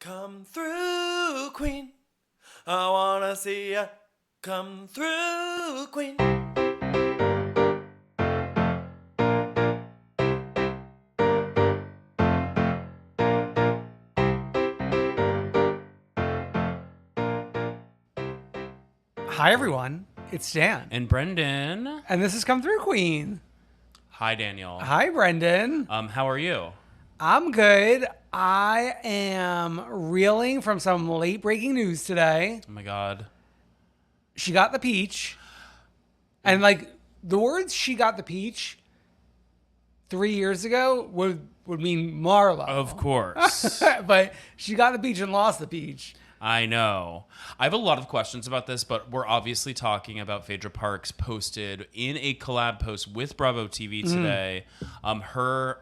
Come through, queen. I wanna see ya. Come through, queen. Hi, everyone. It's Dan. And Brendan. And this is Come Through Queen. Hi, Daniel. Hi, Brendan. How are you? I'm good. I am reeling from some late breaking news today. Oh my God. She got the peach. And like the words "she got the peach" 3 years ago would mean Marlo. Of course. But she got the peach and lost the peach. I know. I have a lot of questions about this, but we're obviously talking about Phaedra Parks posted in a collab post with Bravo TV today. Her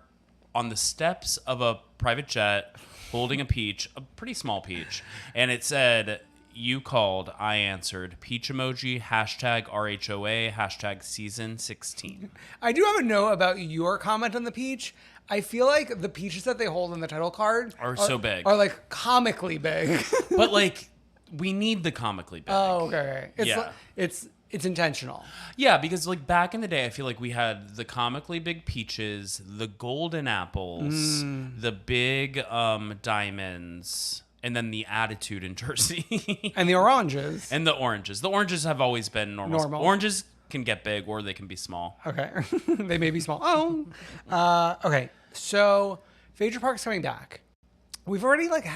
on the steps of a private jet holding a peach, a pretty small peach. And it said, "You called, I answered. Peach emoji, hashtag RHOA, hashtag season 16. I do have a note about your comment on the peach. I feel like the peaches that they hold on the title card Are so big. Are like comically big. But like, we need the comically big. Oh, okay. It's Yeah. it's intentional. Yeah, because like back in the day, I feel like we had the comically big peaches, the golden apples, the big diamonds, and then the attitude in Jersey. And the oranges. And the oranges. The oranges have always been normal. Oranges can get big or they can be small. Okay. They may be small. Oh. Okay. So Phaedra Park's coming back. We've already like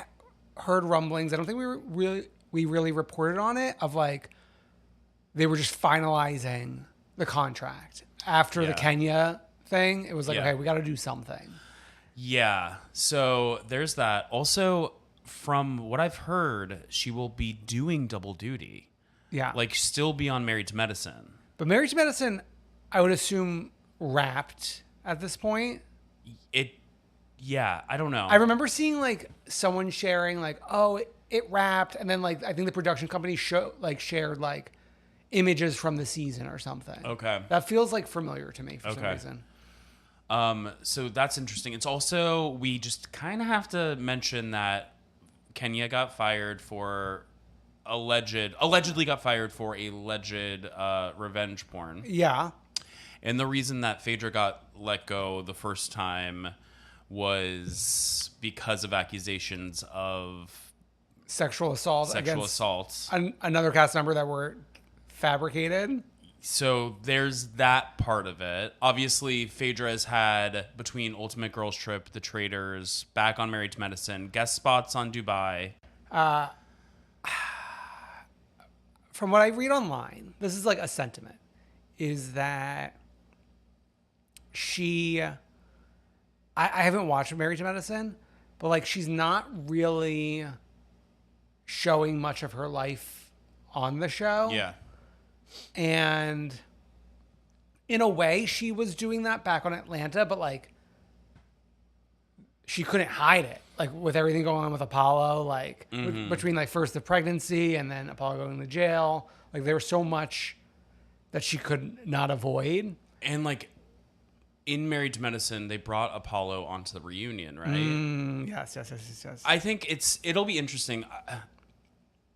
heard rumblings. I don't think we really reported on it of like they were just finalizing the contract after the Kenya thing. It was like, okay, we got to do something. Yeah. So there's that. Also, from what I've heard, she will be doing double duty. Yeah. Like still be on Married to Medicine. But Married to Medicine, I would assume wrapped at this point. Yeah, I don't know. I remember seeing like someone sharing like, oh, it wrapped, and then like I think the production company shared like images from the season or something. Okay. That feels like familiar to me for some reason. So that's interesting. It's also, we just kind of have to mention that Kenya got fired for allegedly got fired for alleged revenge porn. Yeah. And the reason that Phaedra got let go the first time was because of accusations of Sexual assault. assaults. Another cast member that were fabricated. So there's that part of it. Obviously, Phaedra has had, between Ultimate Girls Trip, The Traitors, back on Married to Medicine, guest spots on Dubai. From what I read online, this is like a sentiment, is that I haven't watched Married to Medicine, but like she's not really showing much of her life on the show. Yeah. And in a way, she was doing that back on Atlanta, but like she couldn't hide it. Like with everything going on with Apollo, like between like first the pregnancy and then Apollo going to jail, like there was so much that she could not avoid. And like in Married to Medicine, they brought Apollo onto the reunion, right? Yes. I think it'll be interesting.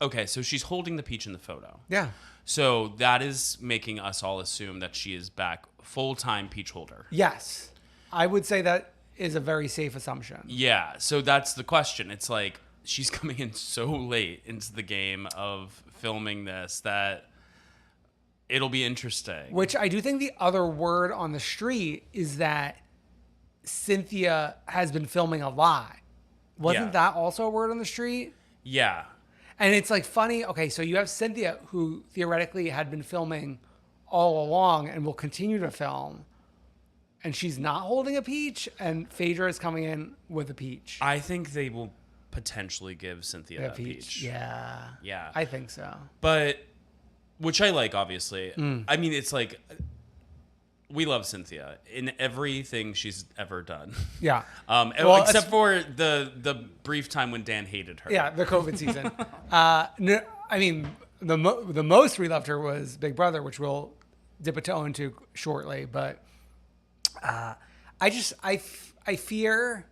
Okay, so she's holding the peach in the photo. Yeah. So that is making us all assume that she is back full-time peach holder. Yes. I would say that is a very safe assumption. Yeah, so that's the question. It's like she's coming in so late into the game of filming this that it'll be interesting. Which I do think the other word on the street is that Cynthia has been filming a lot. Wasn't that also a word on the street? Yeah. And it's like funny. Okay, so you have Cynthia, who theoretically had been filming all along and will continue to film, and she's not holding a peach, and Phaedra is coming in with a peach. I think they will potentially give Cynthia that peach. Yeah. Yeah. I think so. But, which I like, obviously. I mean, it's like, we love Cynthia in everything she's ever done. Yeah. Except for the brief time when Dan hated her. Yeah, the COVID season. No, I mean, the most we loved her was Big Brother, which we'll dip a toe into shortly. But I fear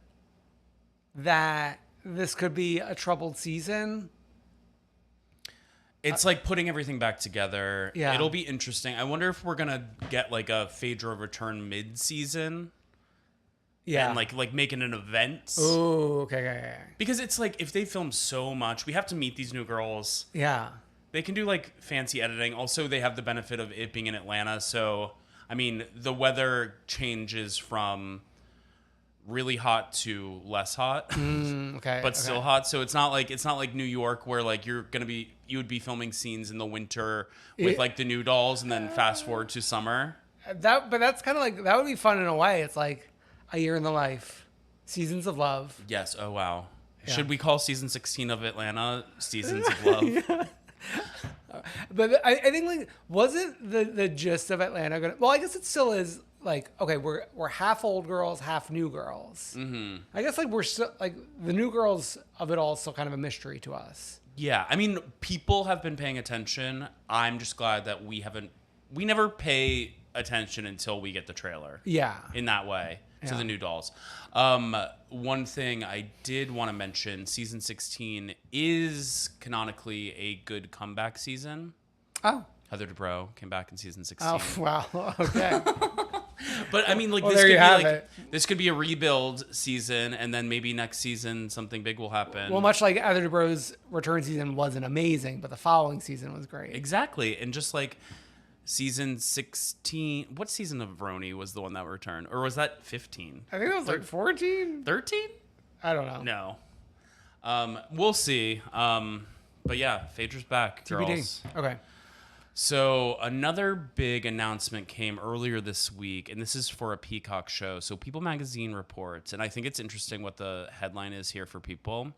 that this could be a troubled season. It's like putting everything back together. Yeah. It'll be interesting. I wonder if we're gonna get like a Phaedra return mid-season. Yeah. And like making an event. Oh, okay. Because it's like if they film so much, we have to meet these new girls. Yeah. They can do like fancy editing. Also, they have the benefit of it being in Atlanta. So, I mean, the weather changes from really hot to less hot, but still hot. So it's not like New York where like you would be filming scenes in the winter with like the new dolls and then fast forward to summer. But that's kind of like, that would be fun in a way. It's like a year in the life, seasons of love. Yes. Oh, wow. Yeah. Should we call season 16 of Atlanta Seasons of Love? Yeah. But I think like, wasn't the gist of Atlanta gonna? Well, I guess it still is. Like, okay, we're half old girls, half new girls. Mm-hmm. I guess like we're still like the new girls of it all is still kind of a mystery to us. Yeah, I mean, people have been paying attention. I'm just glad that we never pay attention until we get the trailer. Yeah. In that way to the new dolls. One thing I did want to mention, season 16 is canonically a good comeback season. Oh. Heather Dubrow came back in season 16. Oh, wow. Okay. But I mean, like, well, this could be a rebuild season, and then maybe next season something big will happen. Well, much like Heather Dubrow's return season wasn't amazing, but the following season was great. Exactly. And just like season 16, what season of Roni was the one that returned? Or was that 15? I think it was like 14? 13? I don't know. No. We'll see. But yeah, Phaedra's back, TBD. girls. Okay. So another big announcement came earlier this week, and this is for a Peacock show. So People Magazine reports, and I think it's interesting what the headline is here for People.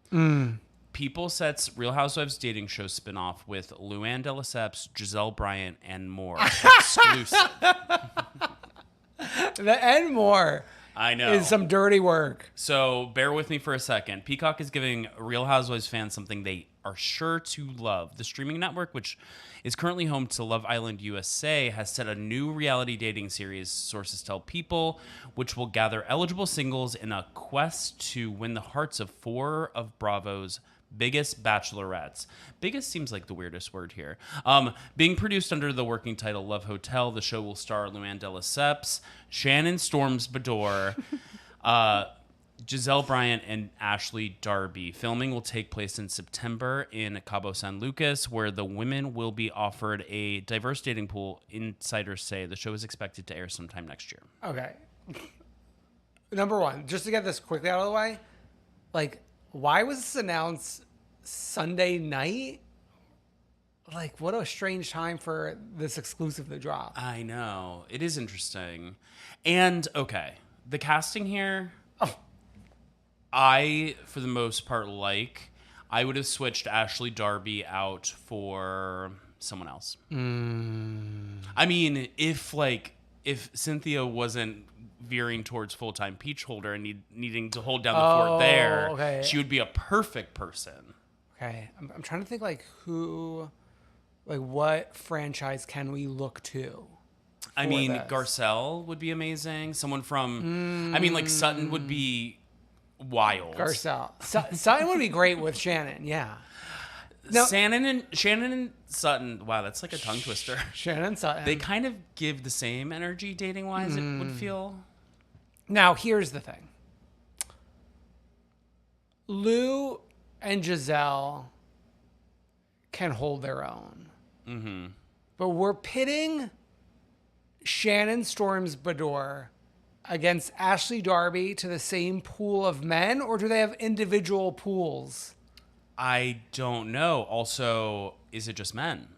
People sets Real Housewives dating show spinoff with Luann de Lesseps, Gizelle Bryant, and more. Exclusive. The and more. I know. Is some dirty work. So bear with me for a second. Peacock is giving Real Housewives fans something they are sure to love. The streaming network, which is currently home to Love Island USA, has set a new reality dating series, sources tell People, which will gather eligible singles in a quest to win the hearts of 4 of Bravo's biggest bachelorettes. Biggest seems like the weirdest word here. Being produced under the working title Love Hotel, the show will star Luann de Lesseps, Shannon Storms Bador, Gizelle Bryant, and Ashley Darby. Filming will take place in September in Cabo San Lucas, where the women will be offered a diverse dating pool. Insiders say the show is expected to air sometime next year. Okay. Number one, just to get this quickly out of the way, like, why was this announced Sunday night? Like, what a strange time for this exclusive to drop. I know. It is interesting. And, okay, the casting here, I, for the most part, I would have switched Ashley Darby out for someone else. I mean, if Cynthia wasn't veering towards full-time peach holder and needing to hold down the fort there, okay. She would be a perfect person. Okay. I'm trying to think, like, what franchise can we look to? I mean, this? Garcelle would be amazing. Someone from, I mean, like, Sutton would be wild. Garcelle. Sutton would be great with Shannon, yeah. No. Shannon and Sutton, wow, that's like a tongue twister. Shannon and Sutton. They kind of give the same energy dating-wise, it would feel. Now, here's the thing. Lou and Gizelle can hold their own. Mm-hmm. But we're pitting Shannon Storms Bador against Ashley Darby to the same pool of men, or do they have individual pools? I don't know. Also, is it just men?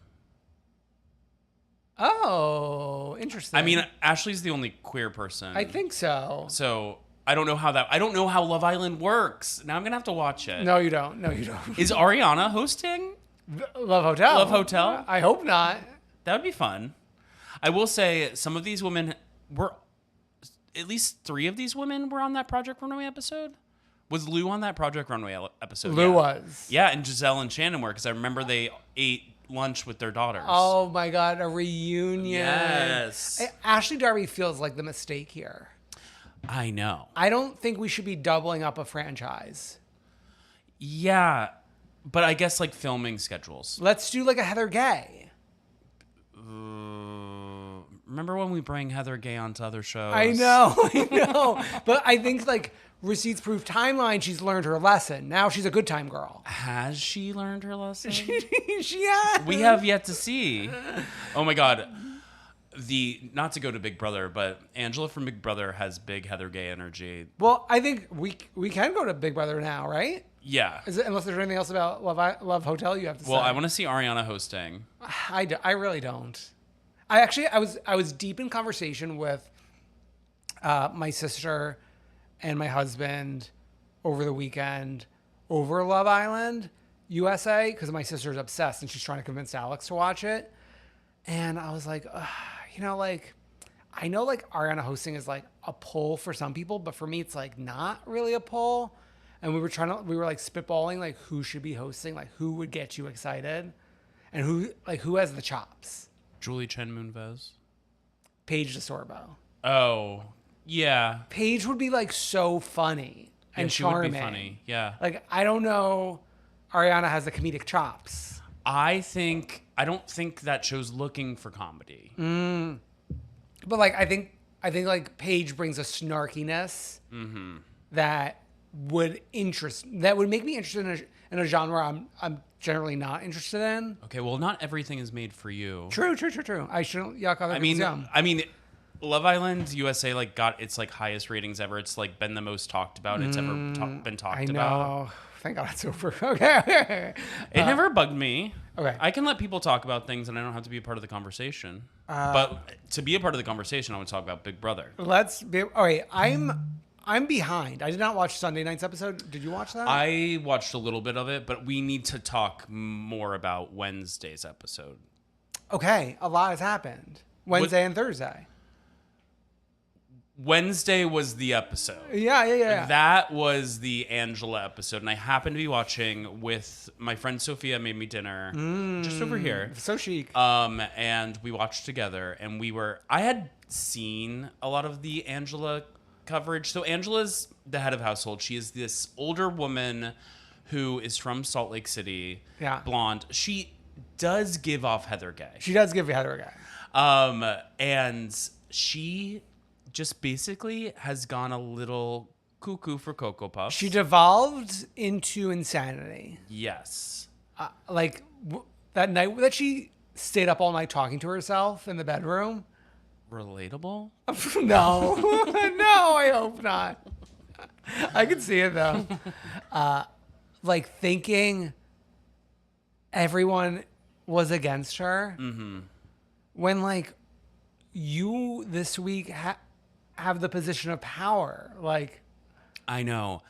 Oh, interesting. I mean, Ashley's the only queer person. I think so. So I don't know how Love Island works. Now I'm gonna have to watch it. No, you don't. Is Ariana hosting Love Hotel. Love Hotel? I hope not. That would be fun. I will say some of these women were, at least 3 of these women were on that Project Runway episode. Was Lou on that Project Runway episode? Lou was. Yeah, and Gizelle and Shannon were, because I remember they ate lunch with their daughters. Oh my God, a reunion. Yes. Ashley Darby feels like the mistake here. I know. I don't think we should be doubling up a franchise. Yeah, but I guess like filming schedules. Let's do like a Heather Gay. Remember when we bring Heather Gay onto other shows? I know. But I think like Receipts Proof Timeline, she's learned her lesson. Now she's a good time girl. Has she learned her lesson? She has. We have yet to see. Oh my God. Not to go to Big Brother, but Angela from Big Brother has big Heather Gay energy. Well, I think we can go to Big Brother now, right? Yeah. Unless there's anything else about Love Hotel you have to say. Well, I want to see Ariana hosting. I really don't. I was deep in conversation with my sister and my husband over the weekend over Love Island USA because my sister's obsessed and she's trying to convince Alex to watch it. And I was like, like I know like Ariana hosting is like a pull for some people, but for me it's like not really a pull. And we were like spitballing like who should be hosting, like who would get you excited, and who has the chops. Julie Chen Moonves. Paige DeSorbo. Oh, yeah. Paige would be like so funny and she charming. would be funny. Yeah. Like I don't know, Ariana has the comedic chops. I don't think that show's looking for comedy. But like I think like Paige brings a snarkiness that would make me interested in a genre I'm generally not interested in. Okay, well, not everything is made for you. True. I shouldn't yuck other people's yum. I mean, Love Island USA like got its like highest ratings ever. It's like been the most talked about it's ever been talked about. I know. Thank God it's over. Okay. It never bugged me. Okay. I can let people talk about things and I don't have to be a part of the conversation. But to be a part of the conversation, I want to talk about Big Brother. All right. I'm behind. I did not watch Sunday night's episode. Did you watch that? I watched a little bit of it, but we need to talk more about Wednesday's episode. Okay. A lot has happened. Wednesday and Thursday. Wednesday was the episode. Yeah. That was the Angela episode, and I happened to be watching with my friend Sophia made me dinner just over here. So chic. And we watched together, and I had seen a lot of the Angela coverage. So Angela's the head of household. She is this older woman who is from Salt Lake City. Yeah. Blonde. She does give off Heather Gay. She does give you Heather Gay. And she just basically has gone a little cuckoo for Cocoa Puffs. She devolved into insanity. Yes. That night that she stayed up all night talking to herself in the bedroom. Relatable? No, I hope not. I can see it though. Thinking everyone was against her. Mm-hmm. When like you this week have the position of power. Like, I know.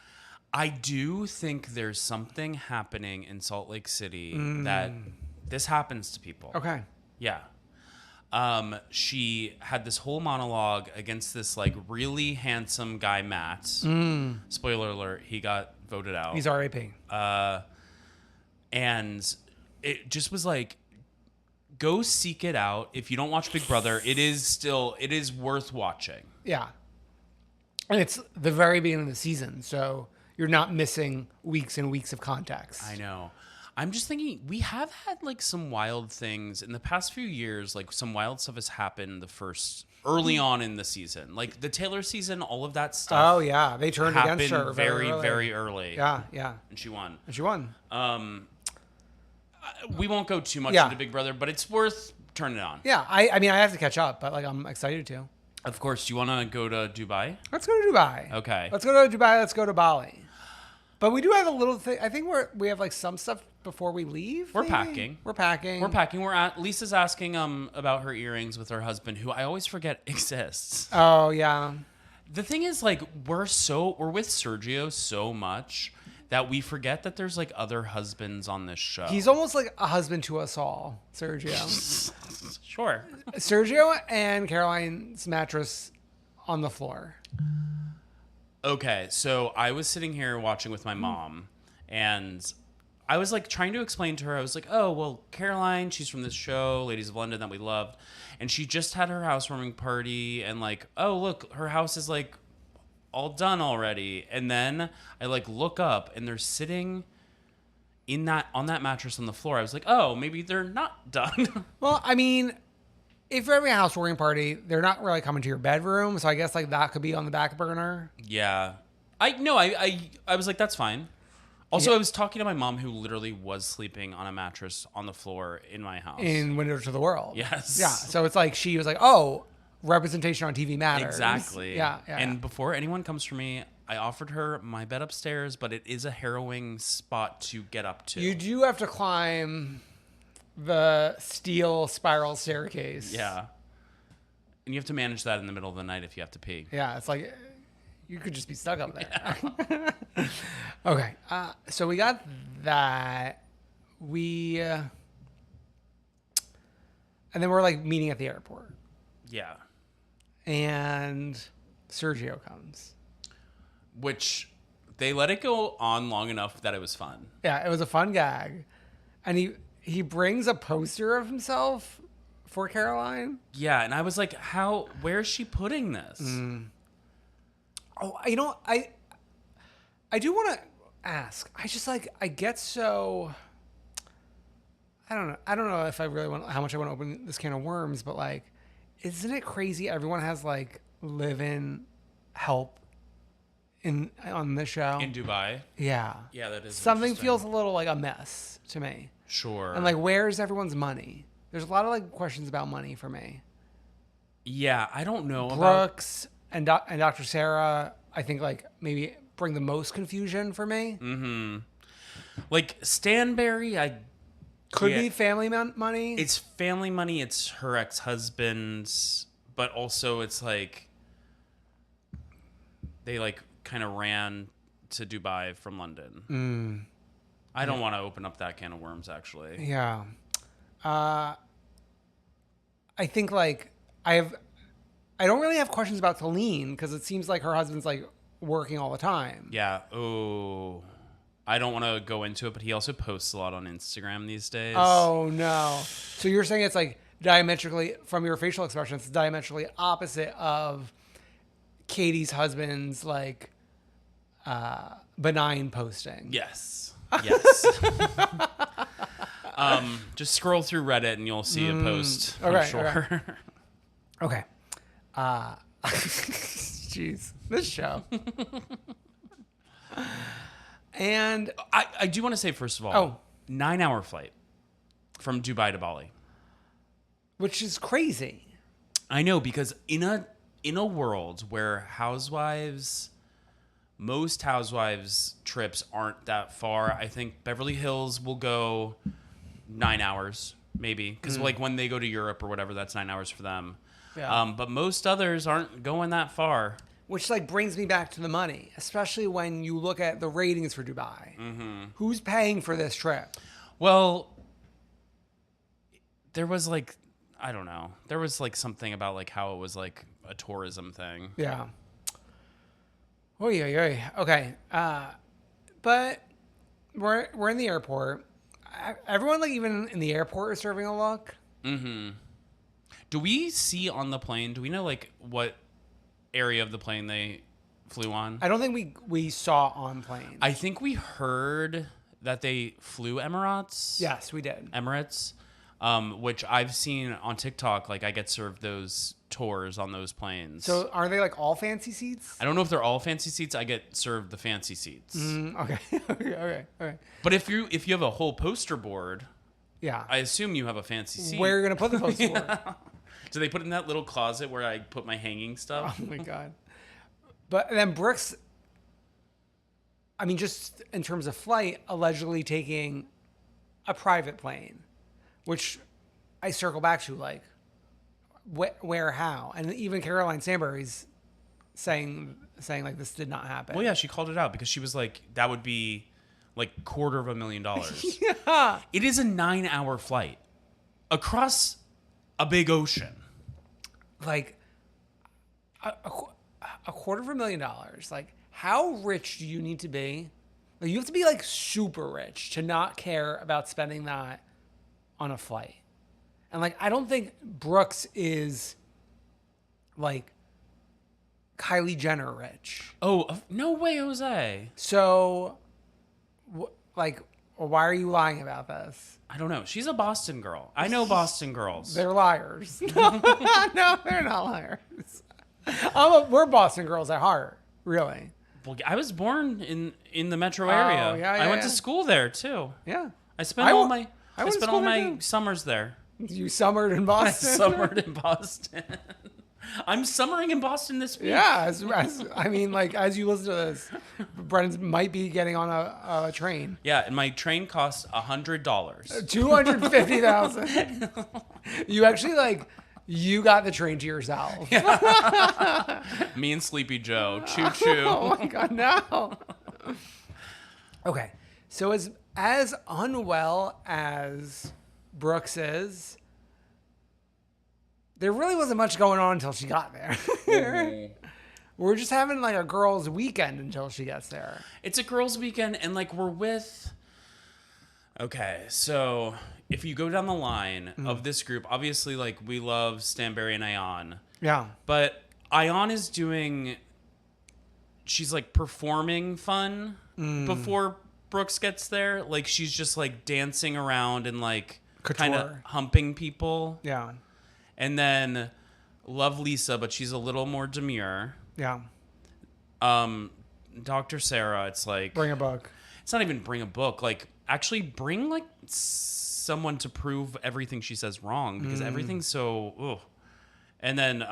I do think there's something happening in Salt Lake City that this happens to people. Okay. Yeah. She had this whole monologue against this like really handsome guy, Matt. Spoiler alert, he got voted out. He's RAP. And it just was like, go seek it out. If you don't watch Big Brother, it is worth watching. Yeah. And it's the very beginning of the season, so you're not missing weeks and weeks of context. I know. I'm just thinking, we have had like some wild things in the past few years. Like some wild stuff has happened early on in the season, like the Taylor season, all of that stuff. Oh yeah, they turned against her very early. Yeah, and she won. We won't go too much into Big Brother, but it's worth turning it on. Yeah, I mean I have to catch up, but like I'm excited to. Of course. Do you want to go to Dubai? Let's go to Dubai. Okay. Let's go to Dubai. Let's go to Bali. But we do have a little thing. I think we have like some stuff before we leave. We're packing. Lisa's asking about her earrings with her husband, who I always forget exists. Oh yeah. The thing is, like, we're with Sergio so much that we forget that there's like other husbands on this show. He's almost like a husband to us all, Sergio. Sure. Sergio and Caroline's mattress on the floor. Okay, so I was sitting here watching with my mom, and I was like trying to explain to her, I was like, oh, well, Caroline, she's from this show, Ladies of London, that we loved, and she just had her housewarming party, and like, oh, look, her house is like all done already. And then I like look up, and they're sitting on that mattress on the floor, I was like, oh, maybe they're not done. Well, I mean, if you're having a housewarming party, they're not really coming to your bedroom, so I guess like that could be on the back burner. Yeah. I was like, that's fine. Also, I was talking to my mom who literally was sleeping on a mattress on the floor in my house. In Window to the World. Yes. Yeah. So it's like she was like, oh, representation on TV matters. Exactly. Yeah. And before anyone comes for me, I offered her my bed upstairs, but it is a harrowing spot to get up to. You do have to climb the steel spiral staircase. Yeah. And you have to manage that in the middle of the night if you have to pee. Yeah. It's like you could just be stuck up there. Yeah. Okay. So we got that. And then we're like meeting at the airport. Yeah. And Sergio comes. Which they let it go on long enough that it was fun. Yeah, it was a fun gag. And he brings a poster of himself for Caroline. Yeah, and I was like, where's she putting this? Oh, I do want to ask. I just like, I get so, I don't know. I don't know if I really want, how much I want to open this can of worms, but like, isn't it crazy? Everyone has like live-in help on this show. In Dubai? Yeah. Yeah, that is Something interesting. feels a little like a mess to me. Sure. And like, where's everyone's money? There's a lot of like questions about money for me. Yeah, I don't know Brooks and Dr. Sarah, I think like maybe bring the most confusion for me. Like Stanberry, Could be family money. It's family money. It's her ex-husband's, but also it's like they like kind of ran to Dubai from London. I don't want to open up that can of worms, actually. Yeah. I think like I don't really have questions about Celine because it seems like her husband's like working all the time. Yeah. Oh, I don't want to go into it, but he also posts a lot on Instagram these days. Oh no. So you're saying it's like diametrically, from your facial expression, it's diametrically opposite of Katie's husband's like benign posting. Yes. Yes. Just scroll through Reddit and you'll see a post. Okay, I'm sure. Okay. Jeez, this show. And I do want to say, first of all, 9-hour flight from Dubai to Bali. which is crazy. I know, because in a world where most housewives trips aren't that far, I think Beverly Hills will go 9 hours, maybe. Because like when they go to Europe or whatever, that's 9 hours for them. Yeah. But most others aren't going that far. Which like brings me back to the money, especially when you look at the ratings for Dubai. Who's paying for this trip? Well, there was like, I don't know. There was like something about like how it was like a tourism thing. Yeah. Oh yeah. Okay. But we're in the airport. Everyone like even in the airport is serving a look. Do we see on the plane? Do we know like what area of the plane they flew on? I don't think we saw on plane. I think we heard that they flew Emirates. Yes, we did. Emirates, which I've seen on TikTok. Like I get served those tours on those planes. So are they like all fancy seats? I don't know if they're all fancy seats. I get served the fancy seats. Okay. Okay. But if you have a whole poster board, Yeah. I assume you have a fancy seat. Where are you gonna put the poster board? Do they put it in that little closet where I put my hanging stuff? Oh my god. But then Brooks, I mean, just in terms of flight, allegedly taking a private plane, which I circle back to, like, where, how, and even Caroline Stanbury's saying like this did not happen. Well, yeah, she called it out because she was like, that would be like $250,000. Yeah. It is a 9-hour flight across a big ocean. Like $250,000. Like, how rich do you need to be? Like, you have to be like super rich to not care about spending that on a flight. And like, I don't think Brooks is like Kylie Jenner rich. Oh, no way, Jose. So, Well, why are you lying about this? I don't know. She's a Boston girl. I know Boston girls. They're liars. No, they're not liars. We're Boston girls at heart, really. Well, I was born in the metro area. Yeah, I went to school there too. Yeah. I spent all my too. summers there. You summered in Boston? I summered in Boston. I'm summering in Boston this week. Yeah, as you listen to this, Brennan might be getting on a train. Yeah, and my train costs $100. $250,000. You actually you got the train to yourself. Yeah. Me and Sleepy Joe. Choo choo. Oh my God, no. Okay, so as unwell as Brooks is, there really wasn't much going on until she got there. We're just having a girls' weekend until she gets there. It's a girls' weekend, and we're with. Okay, so if you go down the line of this group, obviously we love Stanberry and Ayan. Yeah. But Ayan is doing. She's performing fun before Brooks gets there. She's just dancing around and kind of humping people. Yeah. And then love Lisa, but she's a little more demure. Yeah. Dr. Sarah, it's bring a book. It's not even bring a book. Actually bring someone to prove everything she says wrong because everything's so. Ugh. And then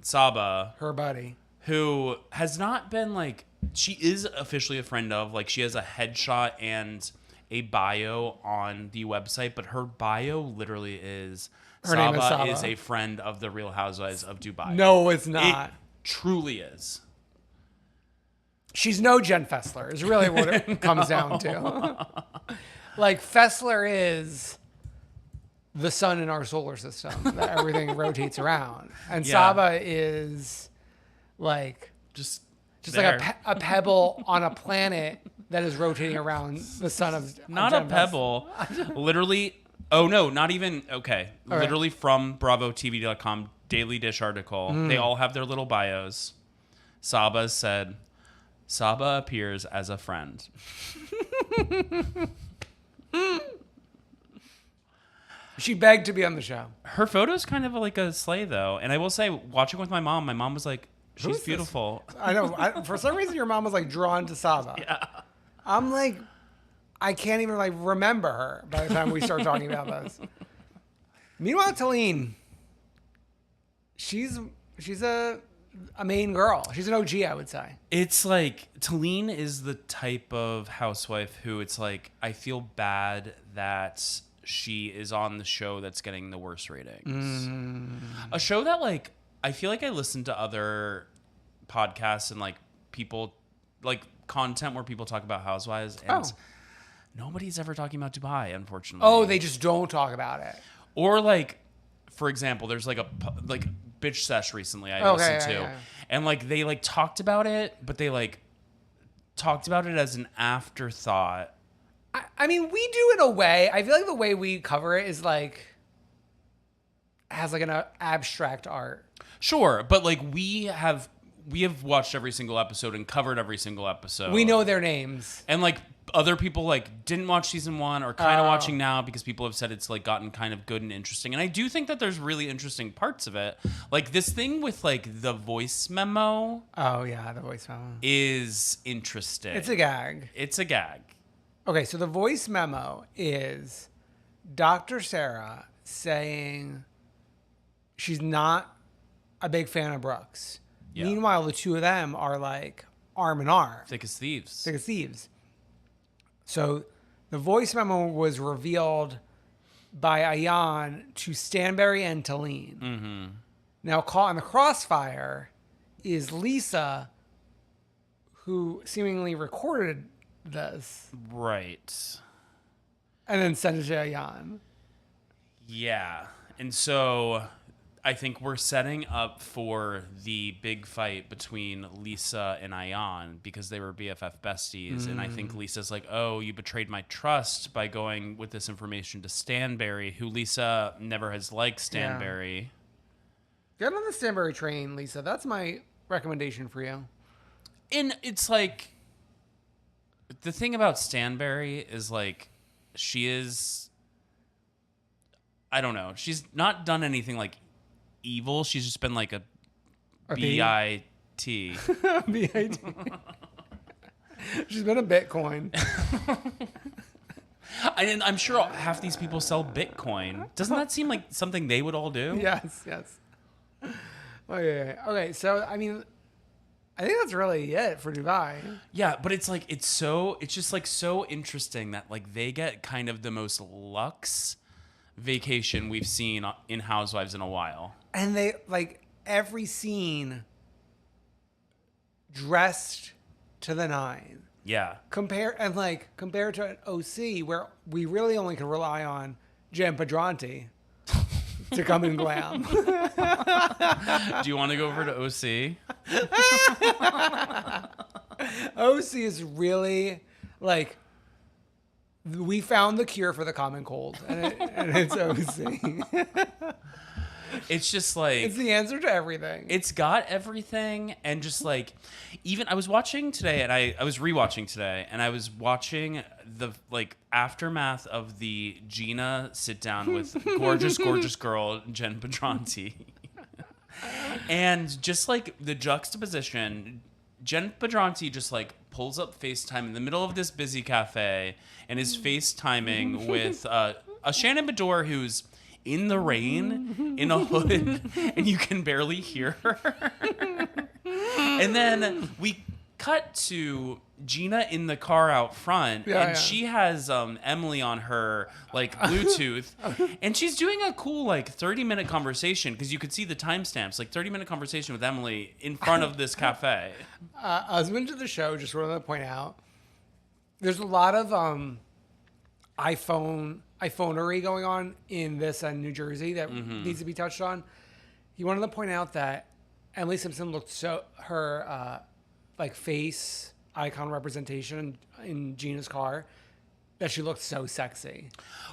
Saba, her buddy, who has not been she is officially a friend of she has a headshot and a bio on the website, but her bio literally is. Her name is Saba. Is a friend of the Real Housewives of Dubai. No, it's not. It truly is. She's no Jen Fessler is really what it comes down to. Fessler is the sun in our solar system that everything rotates around. And Saba is just a pebble on a planet that is rotating around the sun of not Jen a pebble. Literally. Oh, no, not even. Okay. All literally from BravoTV.com, Daily Dish article. They all have their little bios. Saba said, Saba appears as a friend. She begged to be on the show. Her photo's kind of like a sleigh, though. And I will say, watching with my mom was like, she's beautiful. I know. For some reason, your mom was drawn to Saba. Yeah. I'm I can't even remember her by the time we start talking about this. Meanwhile, Talene, she's a main girl. She's an OG, I would say. It's Talene is the type of housewife who it's I feel bad that she is on the show that's getting the worst ratings. A show that I feel I listen to other podcasts and people content where people talk about housewives and nobody's ever talking about Dubai, unfortunately. Oh, they just don't talk about it. Or for example, there's a Bitch Sesh recently I listened to. Yeah. And they talked about it, but they talked about it as an afterthought. I mean, we do in a way. I feel the way we cover it is has an abstract art. Sure, but we have watched every single episode and covered every single episode. We know their names. And other people didn't watch season 1 or kind of watching now because people have said it's gotten kind of good and interesting. And I do think that there's really interesting parts of it. This thing with the voice memo. Oh yeah, the voice memo is interesting. It's a gag. It's a gag. Okay, so the voice memo is Dr. Sarah saying she's not a big fan of Brooks. Yeah. Meanwhile, the two of them are arm in arm. Thick as thieves. Thick as thieves. So the voice memo was revealed by Ayan to Stanberry and Talene. Mm-hmm. Now, caught in the crossfire is Lisa, who seemingly recorded this. Right. And then sent it to Ayan. Yeah. And so I think we're setting up for the big fight between Lisa and Ayan because they were BFF besties. And I think Lisa's oh, you betrayed my trust by going with this information to Stanberry, who Lisa never has liked Stanberry. Yeah. Get on the Stanberry train, Lisa. That's my recommendation for you. And it's the thing about Stanberry is she is, I don't know. She's not done anything like evil. She's just been like a B-I-T. B-I-T. She's been a Bitcoin. And I'm sure half these people sell Bitcoin. Doesn't that seem like something they would all do? Yes. Oh, yeah. Okay, so, I mean, I think that's really it for Dubai. Yeah, but it's like, it's just like so interesting that like they get kind of the most luxe vacation we've seen in Housewives in a while. And they, like, every scene dressed to the nine. Yeah. Compared to an OC where we really only can rely on Jen Padranti to come and glam. Do you want to go over to OC? OC is really like we found the cure for the common cold, and it's OC. It's just like It's the answer to everything. it's got everything, and just like even I was watching today, and I was rewatching today, and I was watching the like aftermath of the Gina sit down with gorgeous girl Jen Padranti. And just like the juxtaposition, Jen Padranti just like pulls up FaceTime in the middle of this busy cafe and is FaceTiming with a Shannon Bedore who's in the rain in a hood and you can barely hear her. And then we cut to Gina in the car out front, and she has Emily on her like Bluetooth, and she's doing a cool like 30-minute conversation because you could see the timestamps, like 30-minute conversation with Emily in front of this cafe. Husband to the show, just wanted to point out, there's a lot of iPhonery going on in this New Jersey that needs to be touched on. He wanted to point out that Emily Simpson looked her like face icon representation in Gina's car, that she looked so sexy.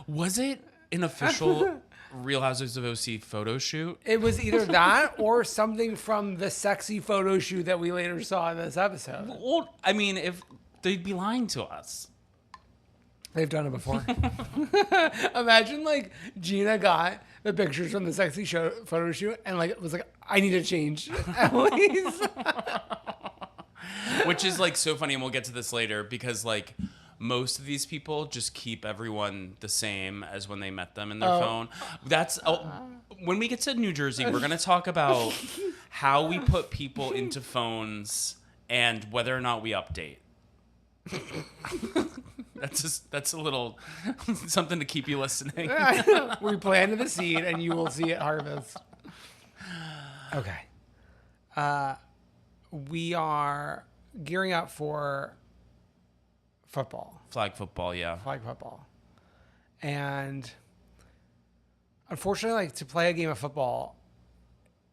Was it an official Real Housewives of OC photo shoot? It was either that or something from the sexy photo shoot that we later saw in this episode. Well, I mean, if they'd be lying to us. They've done it before. Imagine like Gina got the pictures from the sexy photo shoot and like was like, I need to change Emily's. Which is like so funny, and we'll get to this later because like most of these people just keep everyone the same as when they met them in their phone. That's when we get to New Jersey, we're gonna talk about how we put people into phones and whether or not we update. That's a little something to keep you listening. We planted the seed and you will see it harvest. Okay. We are gearing up for football. Flag football, yeah. Flag football. And unfortunately, like to play a game of football,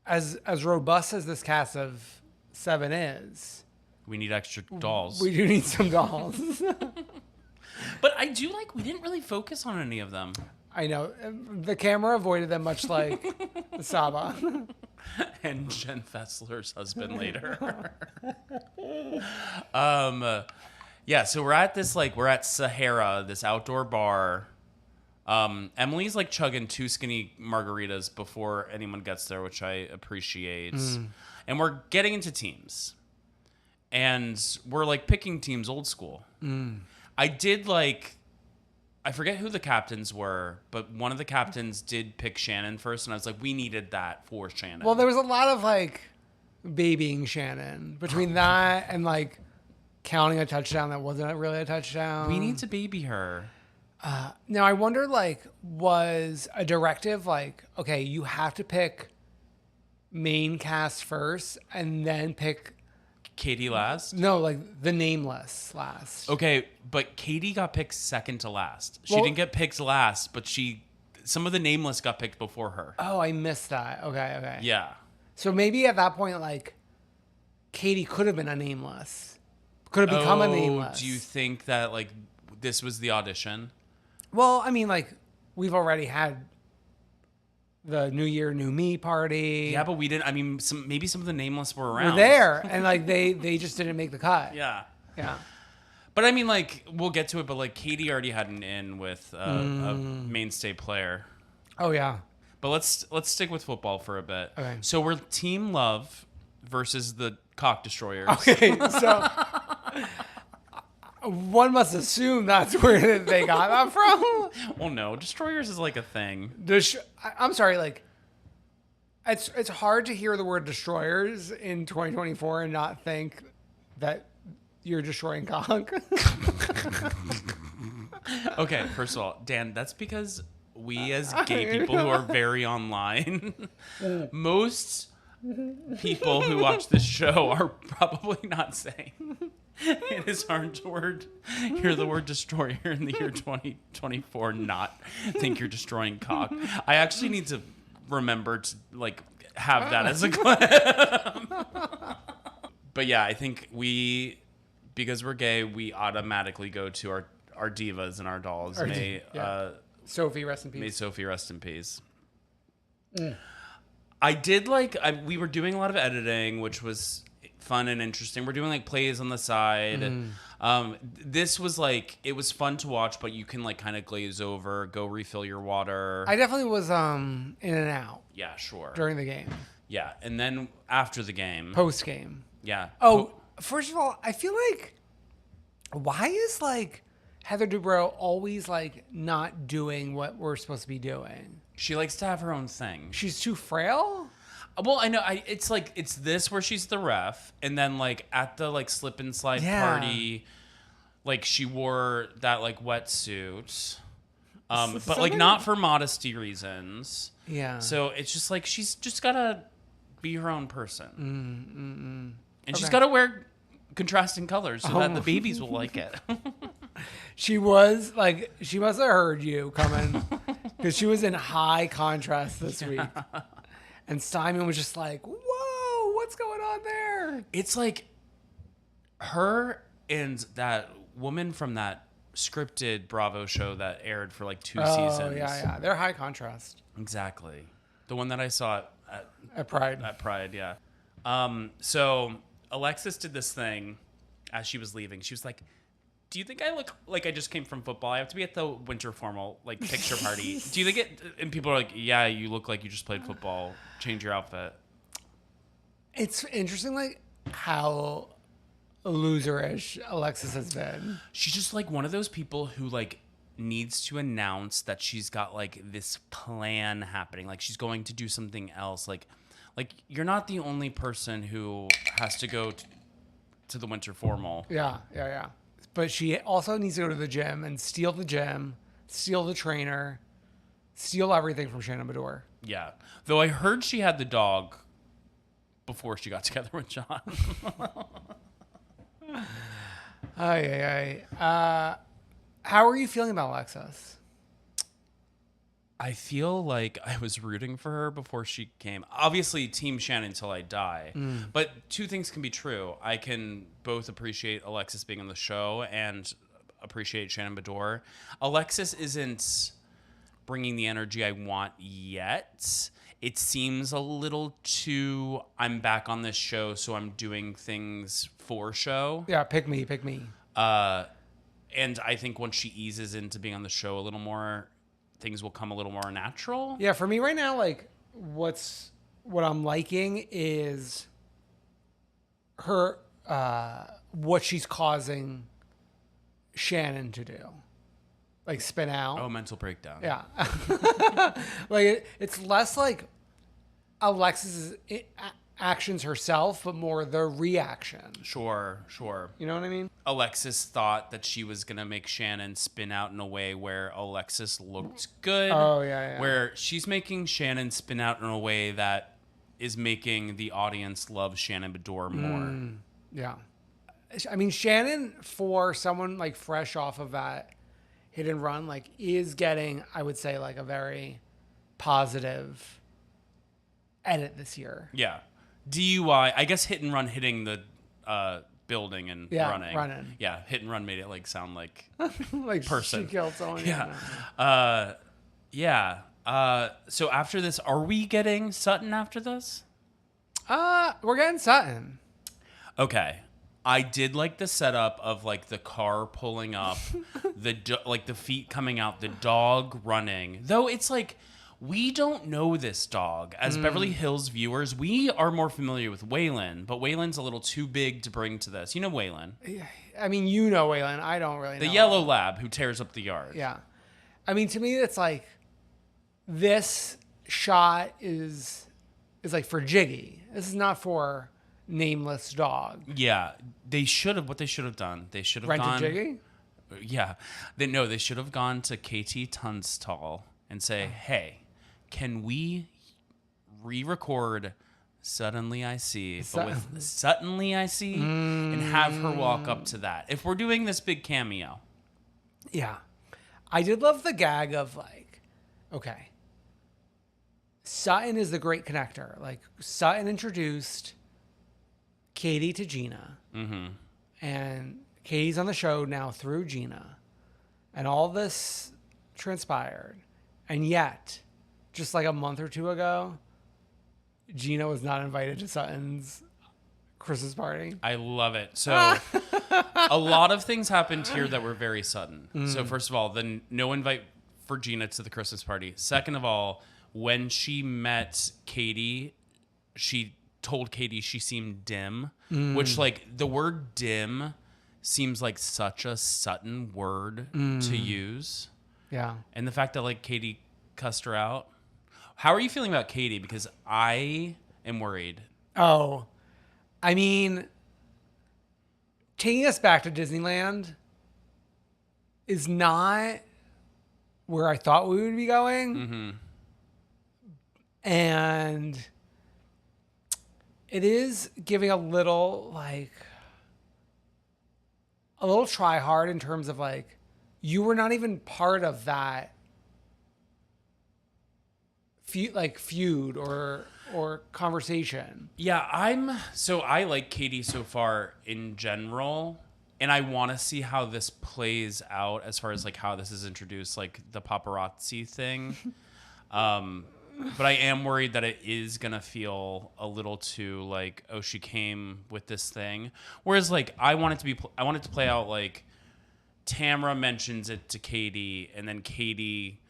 as robust as this cast of 7 is, we need extra dolls. we do need some dolls. But I do like we didn't really focus on any of them. I know. The camera avoided them much like Saba. And Jen Fessler's husband later. Yeah, so we're at Sahara, this outdoor bar. Emily's like chugging 2 skinny margaritas before anyone gets there, which I appreciate. And we're getting into teams. And we're like picking teams old school. I forget who the captains were, but one of the captains did pick Shannon first, and I was like, we needed that for Shannon. Well, there was a lot of like babying Shannon between that and like counting a touchdown that wasn't really a touchdown. We need to baby her. Now I wonder, like, was a directive like, okay, you have to pick main cast first and then pick Katie last? No, like the nameless last. Okay, but Katie got picked second to last. She didn't get picked last, but some of the nameless got picked before her. Oh, I missed that. Okay. Yeah. So maybe at that point, like, Katie could have been a nameless. Could have become a nameless. Do you think that, like, this was the audition? Well, I mean, like, we've already had the New Year, New Me party. Yeah, but we didn't. I mean, maybe some of the nameless were around. We're there, and like they just didn't make the cut. Yeah. Yeah. But I mean, like, we'll get to it, but like Katie already had an in with a mainstay player. Oh yeah. But let's stick with football for a bit. Okay. So we're Team Love versus the Cock Destroyers. Okay, so one must assume that's where they got that from. Well, no, Destroyers is like a thing. I'm sorry, like it's hard to hear the word destroyers in 2024 and not think that you're destroying cock. Okay, first of all, Dan, that's because we as gay people who are very online, most people who watch this show are probably not saying it is hard to hear the word destroyer in the year 2024 not think you're destroying cock. I actually need to remember to like have that as a clip. But yeah, I think because we're gay, we automatically go to our divas and our dolls. Sophie, rest in peace. May Sophie rest in peace. I did we were doing a lot of editing, which was fun and interesting. We're doing like plays on the side. This was like, it was fun to watch, but you can like kind of glaze over, go refill your water. I definitely was in and out. Yeah, sure. During the game. Yeah, and then after the game. Post game. Yeah. Oh, first of all, I feel like, why is like Heather Dubrow always like not doing what we're supposed to be doing? She likes to have her own thing. She's too frail? Well, I know. It's like, it's this where she's the ref, and then like at the like slip and slide party, like she wore that like wetsuit, but like not for modesty reasons. Yeah. So it's just like she's just gotta be her own person, and she's Okay. gotta wear contrasting colors so that the babies will like it. She was like, she must have heard you coming because she was in high contrast this week. And Steinman was just like, whoa, what's going on there? It's like her and that woman from that scripted Bravo show that aired for like 2 seasons. Oh, yeah. They're high contrast. Exactly. The one that I saw At Pride. At Pride, yeah. So Alexis did this thing as she was leaving. She was like, do you think I look like I just came from football? I have to be at the winter formal, like, picture party. Do you think it... And people are like, yeah, you look like you just played football. Change your outfit. It's interesting, like, how loserish Alexis has been. She's just, like, one of those people who, like, needs to announce that she's got, like, this plan happening. Like, she's going to do something else. Like you're not the only person who has to go to the winter formal. Yeah. But she also needs to go to the gym and steal the gym, steal the trainer, steal everything from Shannon Bedore. Yeah. Though I heard she had the dog before she got together with John. How are you feeling about Alexis? I feel like I was rooting for her before she came. Obviously, Team Shannon till I die. But two things can be true. I can both appreciate Alexis being on the show and appreciate Shannon Bedore. Alexis isn't bringing the energy I want yet. It seems a little too, I'm back on this show, so I'm doing things for show. Yeah, pick me. And I think once she eases into being on the show a little more, things will come a little more natural. Yeah, for me right now, like what I'm liking is her what she's causing Shannon to do. Like spin out. Oh, mental breakdown. Yeah. Like it's less like Alexis' actions herself, but more the reaction. Sure. You know what I mean? Alexis thought that she was going to make Shannon spin out in a way where Alexis looked good. Oh, yeah. Where she's making Shannon spin out in a way that is making the audience love Shannon Bedore more. Yeah. I mean, Shannon, for someone like fresh off of that hit and run, like is getting, I would say, like a very positive edit this year. Yeah. DUI, I guess hit and run hitting the building and running. Yeah, hit and run made it like sound like like person. She killed someone. Yeah. So after this, are we getting Sutton after this? We're getting Sutton. Okay. I did like the setup of like the car pulling up, like the feet coming out, the dog running. Though it's like we don't know this dog as Beverly Hills viewers. We are more familiar with Waylon, but Waylon's a little too big to bring to this. You know Waylon, I mean, you know Waylon. I don't really know. the yellow lab who tears up the yard. Yeah. I mean, to me, it's like this shot is like for Jiggy. This is not for nameless dog. Yeah, they should have. What they should have done? They should have Rented gone. Jiggy? Yeah, they should have gone to KT Tunstall and say, "Hey, can we re-record Suddenly I See, but with Suddenly I See, and have her walk up to that? If we're doing this big cameo." Yeah. I did love the gag of like, okay, Sutton is the great connector. Like, Sutton introduced Katie to Gina. Mm-hmm. And Katie's on the show now through Gina. And all this transpired. And yet, just like a month or two ago, Gina was not invited to Sutton's Christmas party. I love it. So a lot of things happened here that were very sudden. So first of all, the no invite for Gina to the Christmas party. Second of all, when she met Katie, she told Katie she seemed dim, which like the word dim seems like such a Sutton word to use. Yeah. And the fact that like Katie cussed her out. How are you feeling about Katie? Because I am worried. Oh, I mean, taking us back to Disneyland is not where I thought we would be going. Mm-hmm. And it is giving a little try hard in terms of like, you were not even part of that feud or conversation. Yeah, I like Katie so far in general, and I want to see how this plays out as far as like how this is introduced, like the paparazzi thing. But I am worried that it is gonna feel a little too like, oh, she came with this thing. Whereas like I want it to play out like Tamra mentions it to Katie, and then Katie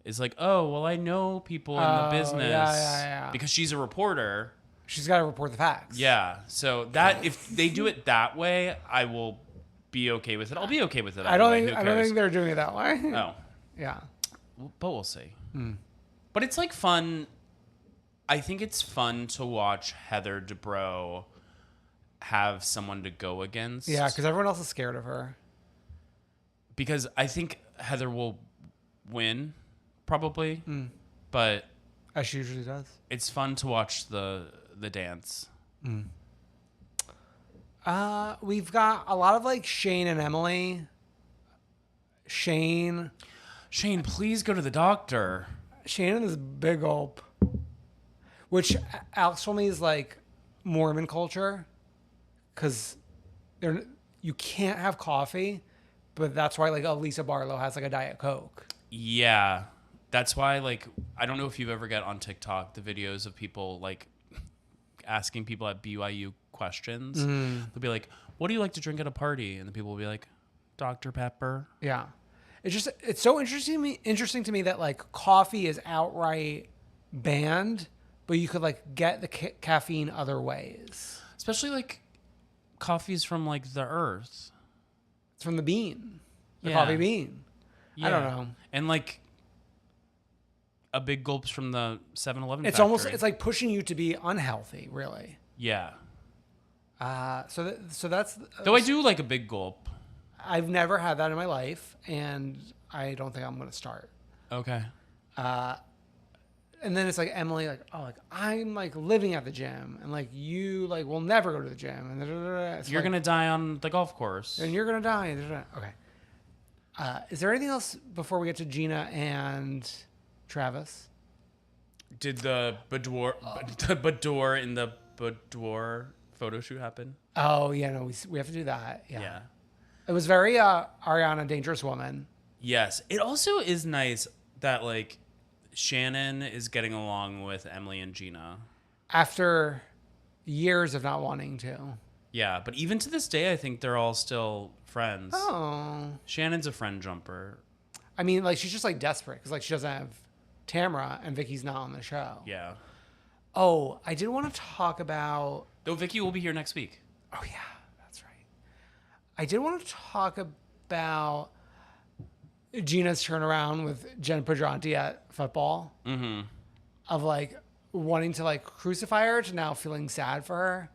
is like, oh, well, I know people in the business. Yeah. Because she's a reporter. She's got to report the facts. Yeah. So that if they do it that way, I will be okay with it. I'll be okay with it. I don't think they're doing it that way. No. Yeah. But we'll see. But it's like fun. I think it's fun to watch Heather Dubrow have someone to go against. Yeah, because everyone else is scared of her. Because I think Heather will win, probably. But as she usually does. It's fun to watch the dance. We've got a lot of like Shane and Emily. Shane, please go to the doctor. Shane and this big gulp, which Alex told me is like Mormon culture, because you can't have coffee, but that's why like Elisa Barlow has like a Diet Coke. Yeah, that's why like I don't know if you've ever got on TikTok the videos of people like asking people at BYU questions. They'll be like, "What do you like to drink at a party?" And the people will be like, "Dr. Pepper." Yeah. It's so interesting to me that like coffee is outright banned, but you could like get the caffeine other ways. Especially like coffee's from like the earth. It's from the bean, the coffee bean. Yeah. I don't know. And like a big gulp's from the 7-Eleven It's factory. almost, it's like pushing you to be unhealthy, really. Yeah. So that's. Though I do like a big gulp. I've never had that in my life, and I don't think I'm going to start. Okay. And then it's like Emily, like, oh, like I'm like living at the gym, and like you like will never go to the gym, and you're gonna die on the golf course, and you're gonna die. Okay. Is there anything else before we get to Gina and Travis? Did the boudoir in the boudoir photo shoot happen? Oh yeah, no, we have to do that. Yeah. It was very Ariana Dangerous Woman. Yes. It also is nice that like Shannon is getting along with Emily and Gina after years of not wanting to. Yeah, but even to this day, I think they're all still friends. Oh. Shannon's a friend jumper. I mean, like, she's just, like, desperate because, like, she doesn't have Tamara and Vicky's not on the show. Yeah. Oh, I did want to talk about... Though Vicky will be here next week. Oh, yeah, that's right. I did want to talk about Gina's turnaround with Jen Pedranti at football. Mm-hmm. Of, like, wanting to, like, crucify her to now feeling sad for her.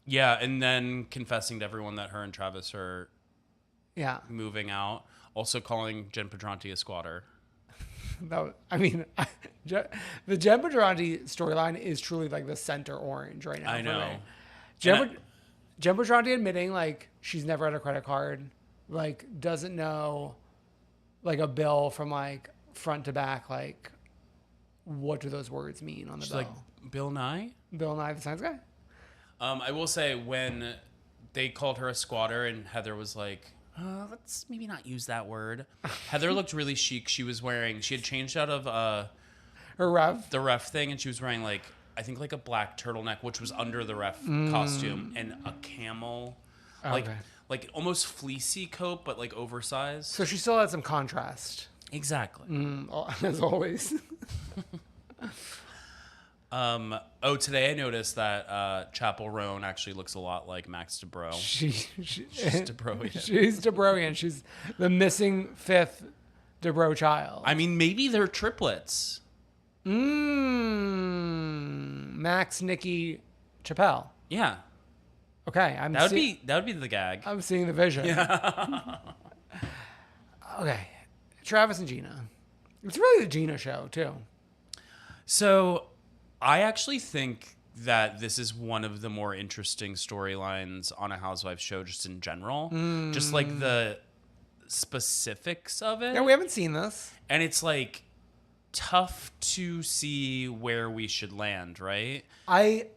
Yeah, and then confessing to everyone that her and Travis are moving out. Also calling Jen Pedranti a squatter. The Jen Pedranti storyline is truly like the center orange right now. I know. Jen Pedranti admitting like she's never had a credit card, like doesn't know like a bill from like front to back, like what do those words mean on the bill? Like Bill Nye? Bill Nye the Science Guy? I will say when they called her a squatter and Heather was like, let's maybe not use that word. Heather looked really chic. She had changed out of her ref? The ref thing, and she was wearing like, I think like a black turtleneck, which was under the ref costume, and a camel, like almost fleecy coat, but like oversized. So she still had some contrast. Exactly. As always. Today I noticed that Chapel Roan actually looks a lot like Max DeBro. She's DeBroian. She's DeBroian. She's the missing fifth DeBro child. I mean, maybe they're triplets. Max, Nikki, Chappelle. Yeah. Okay, that would be the gag. I'm seeing the vision. Yeah. Okay, Travis and Gina. It's really the Gina show too. So, I actually think that this is one of the more interesting storylines on a Housewives show, just in general. Just like the specifics of it. Yeah, we haven't seen this, and it's like tough to see where we should land, right? I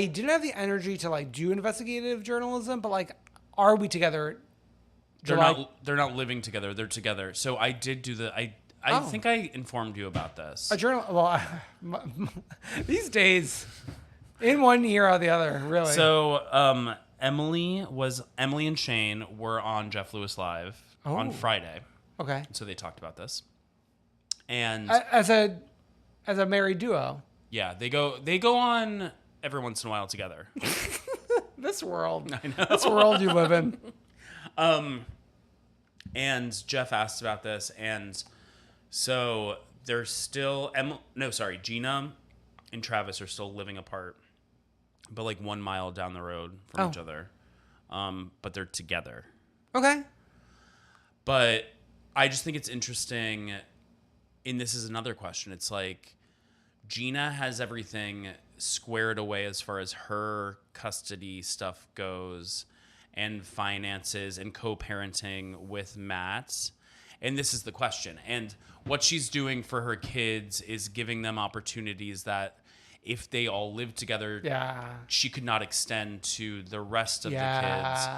didn't have the energy to like do investigative journalism, but like, are we together? They're not living together. They're together. So I did do I think I informed you about this. A journal. Well, these days, in one ear or the other, really. So Emily and Shane were on Jeff Lewis Live on Friday. Okay. So they talked about this, and as a married duo. Yeah, they go on every once in a while together. This world. I know. This world you live in. And Jeff asked about this, and so they're still Gina and Travis are still living apart, but like 1 mile down the road from each other. But they're together. Okay. But I just think it's interesting, and this is another question. It's like Gina has everything squared away as far as her custody stuff goes and finances and co-parenting with Matt. And this is the question. And what she's doing for her kids is giving them opportunities that if they all live together, she could not extend to the rest of the kids.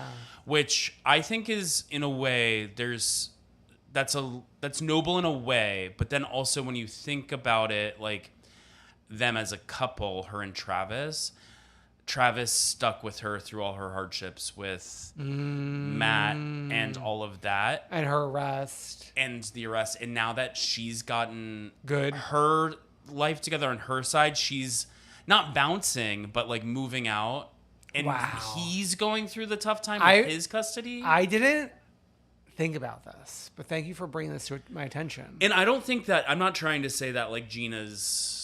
Which I think is, in a way, that's noble in a way. But then also when you think about it, like them as a couple, her and Travis stuck with her through all her hardships with Matt and all of that. And her arrest. And the arrest. And now that she's gotten good her life together on her side, she's not bouncing, but like moving out. And he's going through the tough time with his custody. I didn't think about this, but thank you for bringing this to my attention. And I don't think that, I'm not trying to say that like Gina's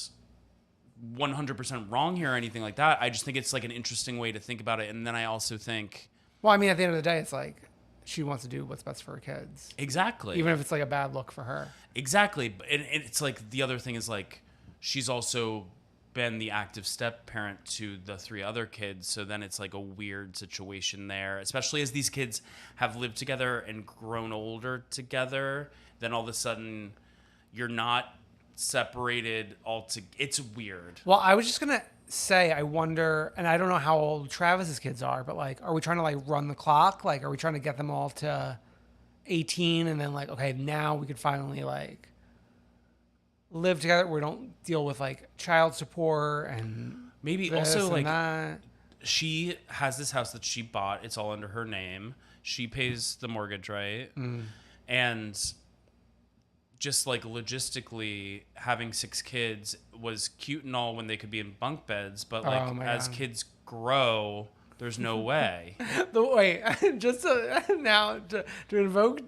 100% wrong here or anything like that. I just think it's like an interesting way to think about it. And then I also think, well, I mean, at the end of the day, it's like she wants to do what's best for her kids. Exactly. Even if it's like a bad look for her. Exactly. And it's like the other thing is like she's also been the active step parent to the 3 other kids. So then it's like a weird situation there, especially as these kids have lived together and grown older together. Then all of a sudden you're not separated it's weird. Well, I was just gonna say, I wonder, and I don't know how old Travis's kids are, but like, are we trying to like run the clock? Like, are we trying to get them all to 18 and then like, okay, now we could finally like live together. We don't deal with like child support and maybe this also and like that. she has this house that she bought. It's all under her name. She pays the mortgage, right? And just like logistically having 6 kids was cute and all when they could be in bunk beds, but like as kids grow, there's no way. Wait, just now to invoke,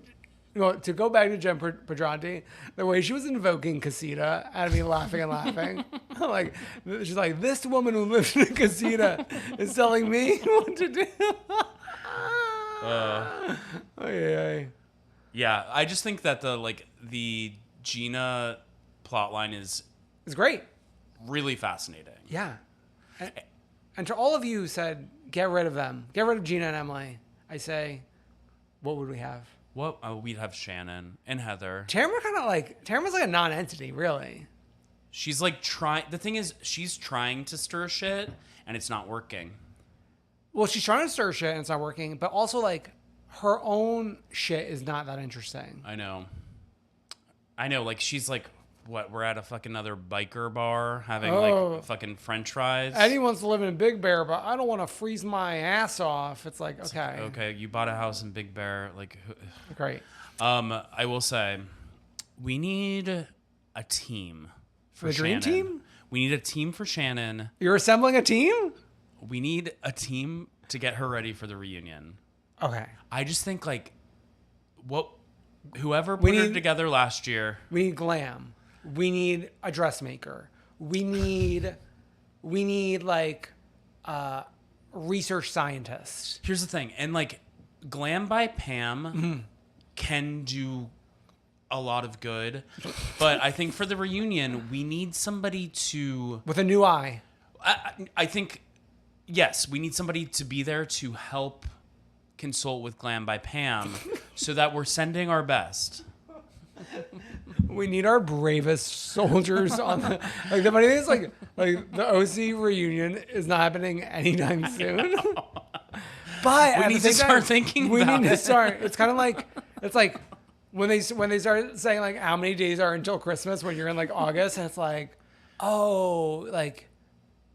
to go back to Jen Pedranti, the way she was invoking casita had me laughing and laughing. Like, she's like, this woman who lives in a casita is telling me what to do. Yeah, I just think that the Gina plotline is great. Really fascinating. Yeah. And to all of you who said, get rid of them. Get rid of Gina and Emily. I say, what would we have? What? We'd have Shannon and Heather. Tamara's like a non-entity, really. She's like the thing is, she's trying to stir shit and it's not working. Well, she's trying to stir shit and it's not working, but also like her own shit is not that interesting. I know. Like she's like, what? We're at a fucking another biker bar having like fucking French fries. Eddie wants to live in Big Bear, but I don't want to freeze my ass off. It's like, okay. Okay, you bought a house in Big Bear. Like, great. I will say, we need a team for Shannon. The dream team? We need a team for Shannon. You're assembling a team? We need a team to get her ready for the reunion. Okay. I just think like, whoever put her together last year. We need glam. We need a dressmaker. We need like research scientist. Here's the thing, and like Glam by Pam can do a lot of good, but I think for the reunion we need somebody with a new eye. I think yes, we need somebody to be there to help consult with Glam by Pam, so that we're sending our best. We need our bravest soldiers on the funny thing is like the OC reunion is not happening anytime soon. But we need to start thinking about it. We need to start. It's kind of like when they start saying like how many days are until Christmas when you're in like August, and it's like, oh, like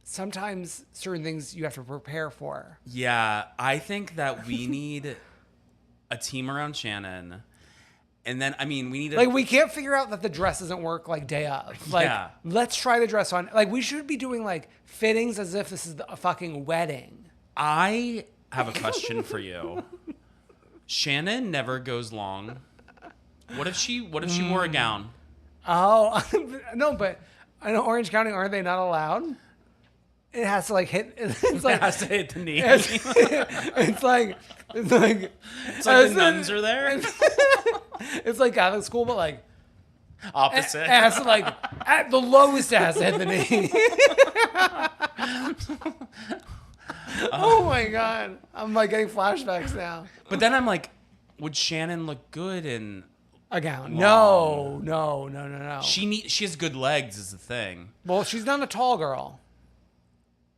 sometimes certain things you have to prepare for. Yeah, I think that we need a team around Shannon. And then, I mean, we need to... we can't figure out that the dress doesn't work, day of. Let's try the dress on. We should be doing, fittings as if this is a fucking wedding. I have a question for you. Shannon never goes long. What if she wore a gown? Oh, no, but I know Orange County, aren't they not allowed? It has to, hit... It has to hit the knee. It's like the nuns are there. It's like Catholic school, but opposite. It has to at the lowest it has to hit the knee. Oh my god, I'm getting flashbacks now. But then I'm like, would Shannon look good in a gown? Long? No. She has good legs is the thing. Well, she's not a tall girl.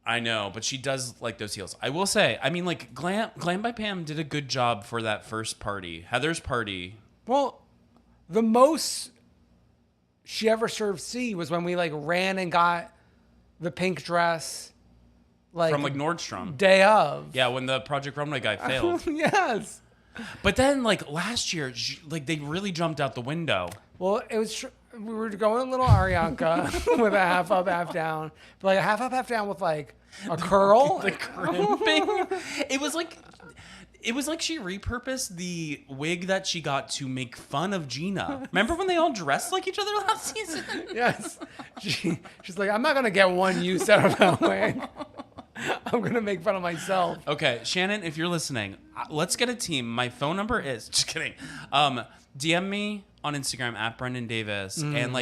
I know, but she does like those heels. I will say, I mean, Glam by Pam did a good job for that first party, Heather's party. Well, the most she ever served C was when we ran and got the pink dress, from Nordstrom day of. Yeah, when the Project Runway guy failed. Yes. But then last year, they really jumped out the window. Well, it was. We were going a little Arianka with a half up, half down. But a half up, half down with a curl. The crimping. It was like she repurposed the wig that she got to make fun of Gina. Remember when they all dressed like each other last season? Yes. She's like, I'm not going to get one use out of that wig. I'm going to make fun of myself. Okay, Shannon, if you're listening, let's get a team. My phone number is, just kidding. DM me on Instagram at Brendan Davis. And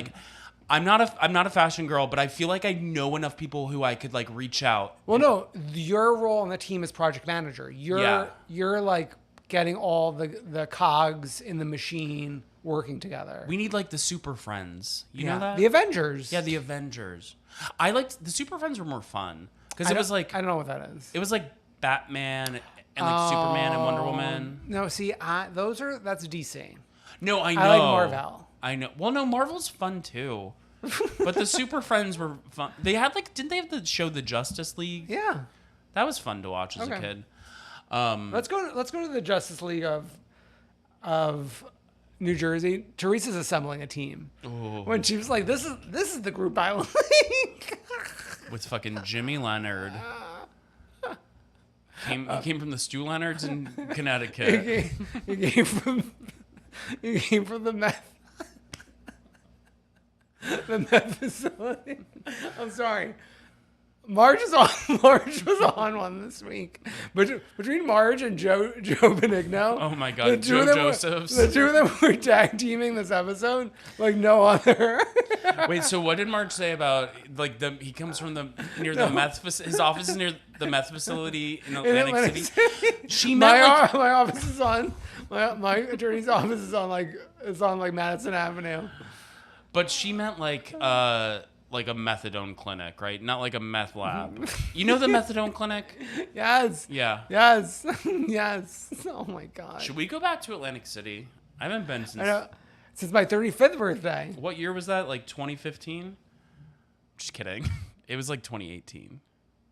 I'm not a fashion girl, but I feel like I know enough people who I could reach out. Well, no, your role on the team is project manager. You're getting all the cogs in the machine working together. We need the Super Friends. You know that? The Avengers. Yeah, the Avengers. I liked the Super Friends were more fun because it was I don't know what that is. It was Batman and Superman and Wonder Woman. No, see, that's DC. No, I know. I like Marvel. I know. Well, no, Marvel's fun too. But the Super Friends were fun. They had didn't they have the show The Justice League? Yeah. That was fun to watch as a Okay. kid. Let's go to the Justice League of New Jersey. Teresa's assembling a team. Ooh. When she was like, "This is the group I like." With fucking Jimmy Leonard. He came from the Stu Leonards in Connecticut. He came from the meth facility. I'm sorry. Marge was on one this week. But between Marge and Joe Benigno. Oh my God, Joe Josephs. The two of them were tag teaming this episode like no other. Wait, so what did Marge say about like he comes from the meth his office is near the meth facility in Atlantic City? She meant my office is on my attorney's office is on like Madison Avenue. but she meant like a methadone clinic, right? Not like a meth lab. You know the methadone clinic? Yes. Yeah. Yes. Yes. Oh my God. Should we go back to Atlantic City? I haven't been Since my 35th birthday. What year was that? Like 2015? Just kidding. It was like 2018.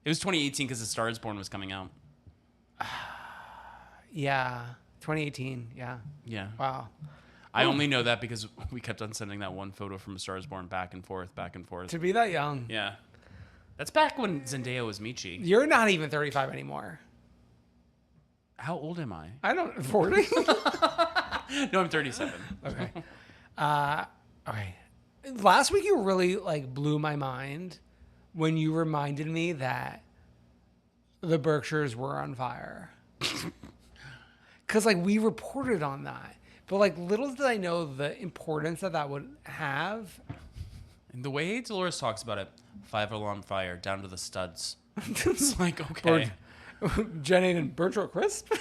It was 2018 because The Star Is Born was coming out. Yeah. 2018. Yeah. Yeah. Wow. I only know that because we kept on sending that one photo from A Star Is Born back and forth. To be that young. Yeah. That's back when Zendaya was Michi. You're not even 35 anymore. How old am I? I don't 40. No, I'm 37. Okay. Okay. Last week you really like blew my mind when you reminded me that the Berkshires were on fire. Cause like we reported on that. But like little did I know the importance that would have. And the way Dolores talks about it, 5-alarm fire down to the studs. It's like, okay. Jenny and Bertram Crisp.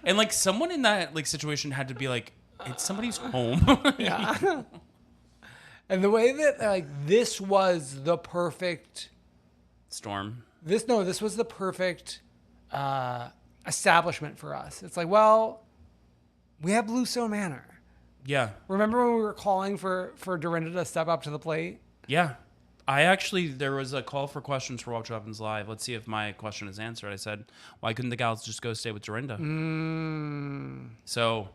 And like someone in that like situation had to be like, it's somebody's home. Yeah. And the way that like this was the perfect Storm. this was the perfect establishment for us. It's like, well, we have Bluestone Manor. Yeah. Remember when we were calling for Dorinda to step up to the plate? Yeah. There was a call for questions for Watch What Happens Live. Let's see if my question is answered. I said, why couldn't the gals just go stay with Dorinda? So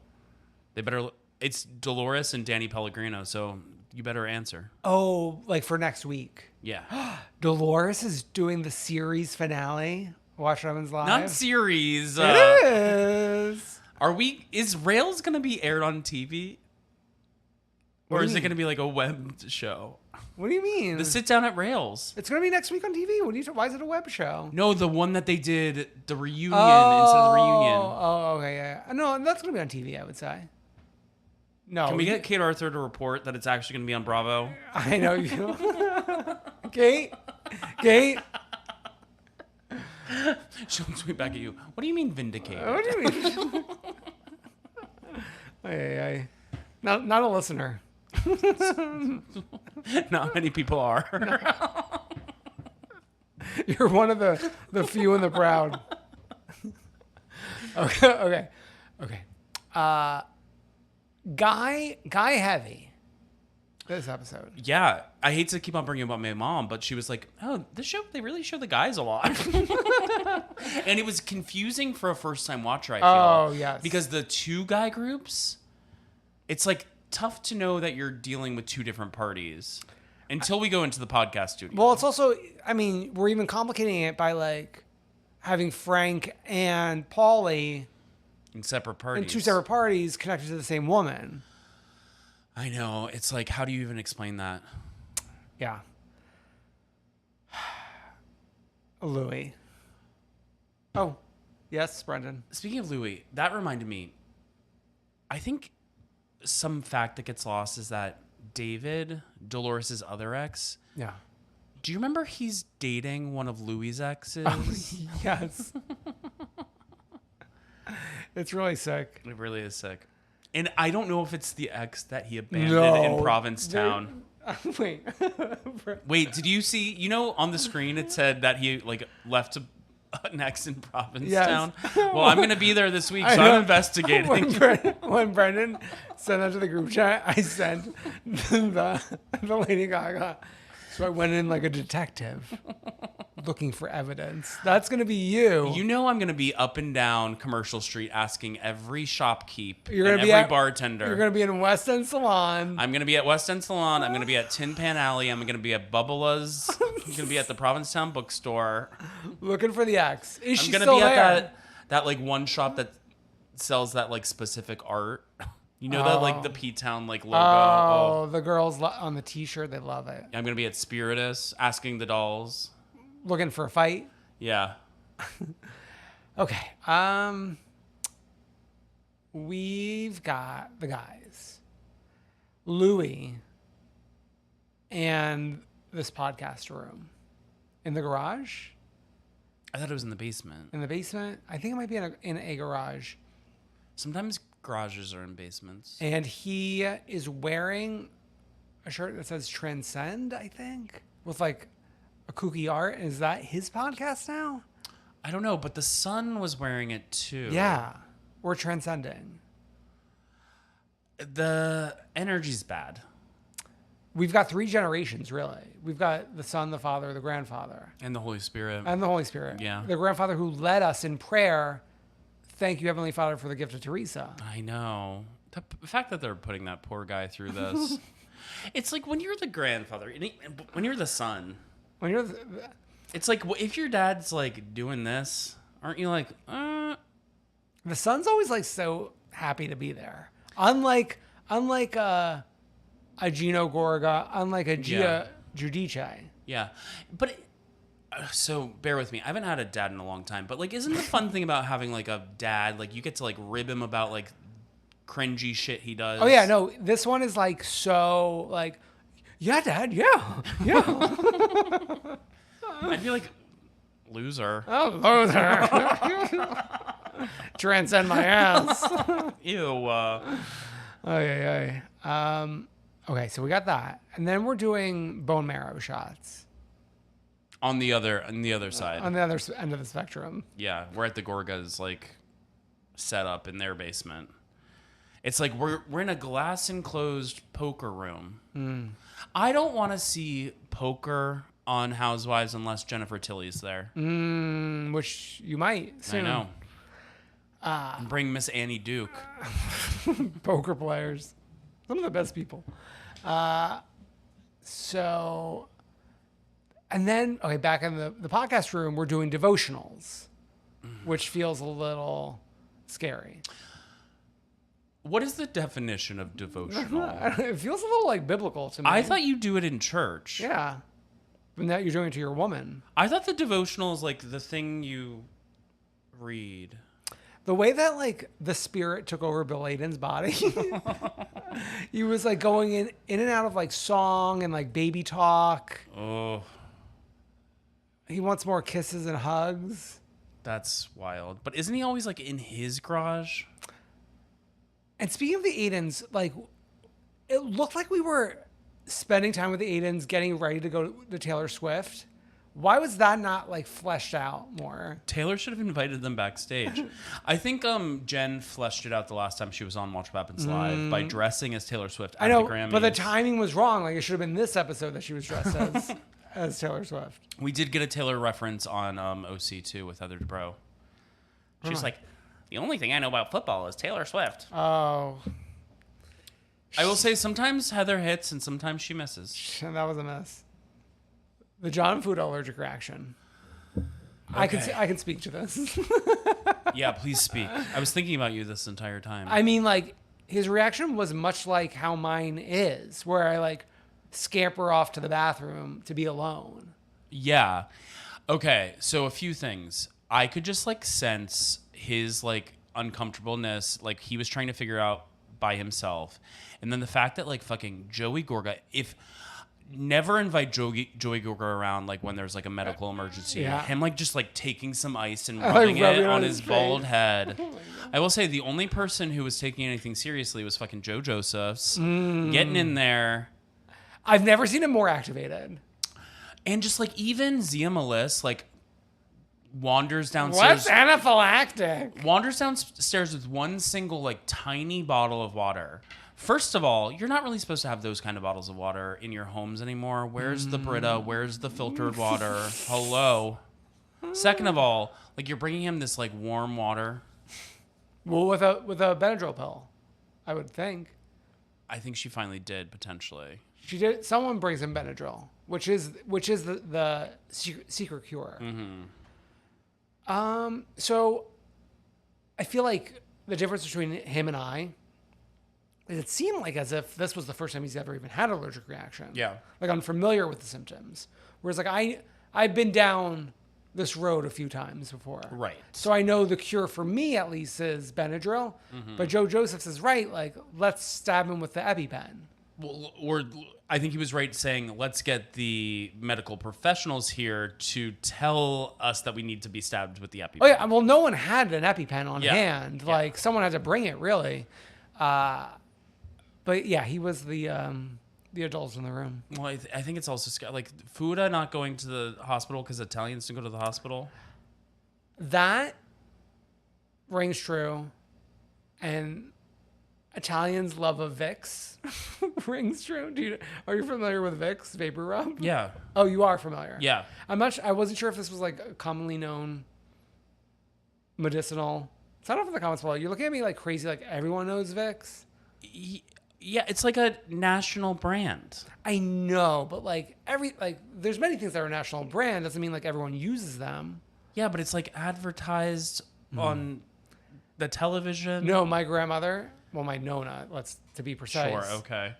they better, it's Dolores and Danny Pellegrino. So you better answer. Oh, like for next week. Yeah. Dolores is doing the series finale. Watch What Happens Live. Not series. It is. Is Rails going to be aired on TV? Or is it going to be like a web show? What do you mean? The sit down at Rails. It's going to be next week on TV. Why is it a web show? No, the one that they did, the reunion instead of the reunion. Oh, okay, yeah. No, that's going to be on TV, I would say. No. Can we get Kate Arthur to report that it's actually going to be on Bravo? I know you. Kate. She'll tweet back at you. What do you mean vindicated? What do you mean? Ay. Not a listener. Not many people are. You're one of the few and the proud. Okay. Guy heavy. This episode. Yeah, I hate to keep on bringing about my mom, but she was like, "Oh, this show they really show the guys a lot," and it was confusing for a first-time watcher. I feel. Oh yes. Because the two guy groups, it's like tough to know that you're dealing with two different parties until we go into the podcast studio. Well, it's also, I mean, we're even complicating it by like having Frank and Paulie in separate parties. in two separate parties connected to the same woman. I know. It's like, how do you even explain that? Yeah. Louis. Oh, yes, Brendan. Speaking of Louis, that reminded me. I think some fact that gets lost is that David, Dolores' other ex, Yeah. do you remember he's dating one of Louis' exes? Yes. It's really sick. It really is sick. And I don't know if it's the ex that he abandoned in Provincetown. Wait. Wait, did you see, on the screen it said that he like left an ex in Provincetown? Yes. Well, I'm going to be there this week, so I'm investigating. When Brendan sent that to the group chat, I sent the Lady Gaga. So I went in like a detective. looking for evidence. That's going to be you. You know I'm going to be up and down Commercial Street asking every shopkeep You're and gonna be every at- bartender. You're going to be in West End Salon. I'm going to be at West End Salon. I'm going to be at Tin Pan Alley. I'm going to be at Bubbla's. I'm going to be at the Provincetown Bookstore. Looking for the ex. Is I'm she going to still be there? at that like one shop that sells that like specific art. You know that like the P-Town like logo. Oh, the girls on the T-shirt, they love it. I'm going to be at Spiritus asking the dolls. Looking for a fight. Yeah. Okay. We've got the guys, Louis, and this podcast room in the garage, I thought it was in the basement. in the basement. I think it might be in a garage. Sometimes garages are in basements. And he is wearing a shirt that says Transcend, I think, with like a kooky art. Is that his podcast now? I don't know, but the son was wearing it too. Yeah. We're transcending. The energy's bad. We've got 3 generations, really. We've got the son, the father, the grandfather, And the Holy Spirit. and the Holy Spirit. Yeah. The grandfather who led us in prayer. Thank you, Heavenly Father, for the gift of Teresa. I know. The fact that they're putting that poor guy through this. It's like when you're the grandfather, when you're the son, When you're it's like if your dad's like doing this, aren't you like, the son's always like so happy to be there. Unlike a Gino Gorga, unlike a Gia Giudice. yeah. But so bear with me. I haven't had a dad in a long time, but like, isn't the fun thing about having like a dad, like you get to like rib him about like cringy shit he does? Oh yeah, no, this one is like so like, yeah, Dad, yeah. I'd be like, loser. Oh, loser. Transcend my ass. Ew. Oh yeah. Okay, so we got that, and then we're doing bone marrow shots On the other side. on the other end of the spectrum. Yeah, we're at the Gorga's like set up in their basement. It's like we're in a glass enclosed poker room. I don't want to see poker on Housewives unless Jennifer Tilly's there. Which you might soon. I know. And bring Miss Annie Duke. Poker players, some of the best people. So, and then back in the podcast room, we're doing devotionals, which feels a little scary. What is the definition of devotional? It feels a little like biblical to me. I thought you do it in church. yeah, but now you're doing it to your woman. I thought the devotional is like the thing you read. The way that like the spirit took over Bill Aiden's body, he was like going in and out of like song and like baby talk. Oh, He wants more kisses and hugs. that's wild. But isn't he always like in his garage? And speaking of the Aidens, like it looked like we were spending time with the Aidens, getting ready to go to Taylor Swift. Why was that not like fleshed out more? Taylor should have invited them backstage. I think Jen fleshed it out the last time she was on Watch What Happens Live by dressing as Taylor Swift at I know, the Grammys. but the timing was wrong. Like it should have been this episode that she was dressed as Taylor Swift. We did get a Taylor reference on OC too with Heather Dubrow. She's like, the only thing I know about football is Taylor Swift. Oh, I will say sometimes Heather hits and sometimes she misses. that was a mess. The John food allergic reaction. I can speak to this. Yeah, please speak. I was thinking about you this entire time. I mean, like his reaction was much like how mine is, where I like scamper off to the bathroom to be alone. Yeah. Okay, so a few things. I could just like sense his like uncomfortableness, like he was trying to figure out by himself. And then the fact that like fucking Joey Gorga, never invite Joey Gorga around like when there's like a medical emergency. Yeah. Him like just like taking some ice and Like, rubbing it rubbing on on his his bald face. head. I will say the only person who was taking anything seriously was fucking Joe Josephs. Getting in there. I've never seen him more activated. And just like even Zia Melis like wanders downstairs. What's anaphylactic? Wanders downstairs with one single like tiny bottle of water First of all, you're not really supposed to have those kind of bottles of water in your homes anymore. Where's the Brita? Where's the filtered water? Hello. Second of all, like, you're bringing him this like warm water. Well, with a Benadryl pill, I would think. I think she finally did, potentially. She did. Someone brings him Benadryl, which is the secret cure. So I feel like the difference between him and I is it seemed like as if this was the first time he's ever even had an allergic reaction. Yeah. Like I'm familiar with the symptoms. Whereas like I've been down this road a few times before. Right. So I know the cure for me at least is Benadryl. But Joe Josephs is right. Like let's stab him with the EpiPen. Well, or I think he was right saying, let's get the medical professionals here to tell us that we need to be stabbed with the EpiPen. Oh yeah, well, no one had an EpiPen on Yeah. hand. Yeah. Like someone had to bring it, really. But yeah, he was the adults in the room. Well, I think it's also like Fuda not going to the hospital because Italians didn't go to the hospital. That rings true, and Italians' love of Vicks rings true. Are you familiar with Vicks vapor rub? Yeah. Oh, you are familiar. Yeah. I wasn't sure if this was like a commonly known medicinal. Sound off in the comments below. You're looking at me like crazy, like everyone knows Vicks. Yeah, it's like a national brand. I know, but like there's many things that are a national brand. Doesn't mean like everyone uses them. Yeah, but it's like advertised on the television. No, my grandmother, well, my Nona, to be precise. Sure, okay.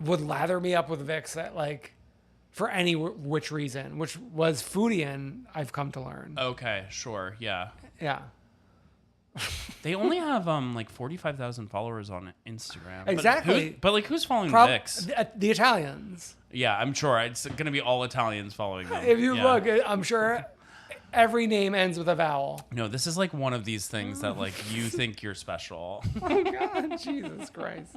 Would lather me up with Vicks that like for any which reason, which was Foodian, I've come to learn. Okay, sure, yeah. Yeah. They only have like 45,000 followers on Instagram. Exactly. But like, who's following Vicks? The Italians. Yeah, I'm sure it's going to be all Italians following them. If you Yeah. look, I'm sure every name ends with a vowel. No, this is like one of these things that like you think you're special. Oh God, Jesus Christ.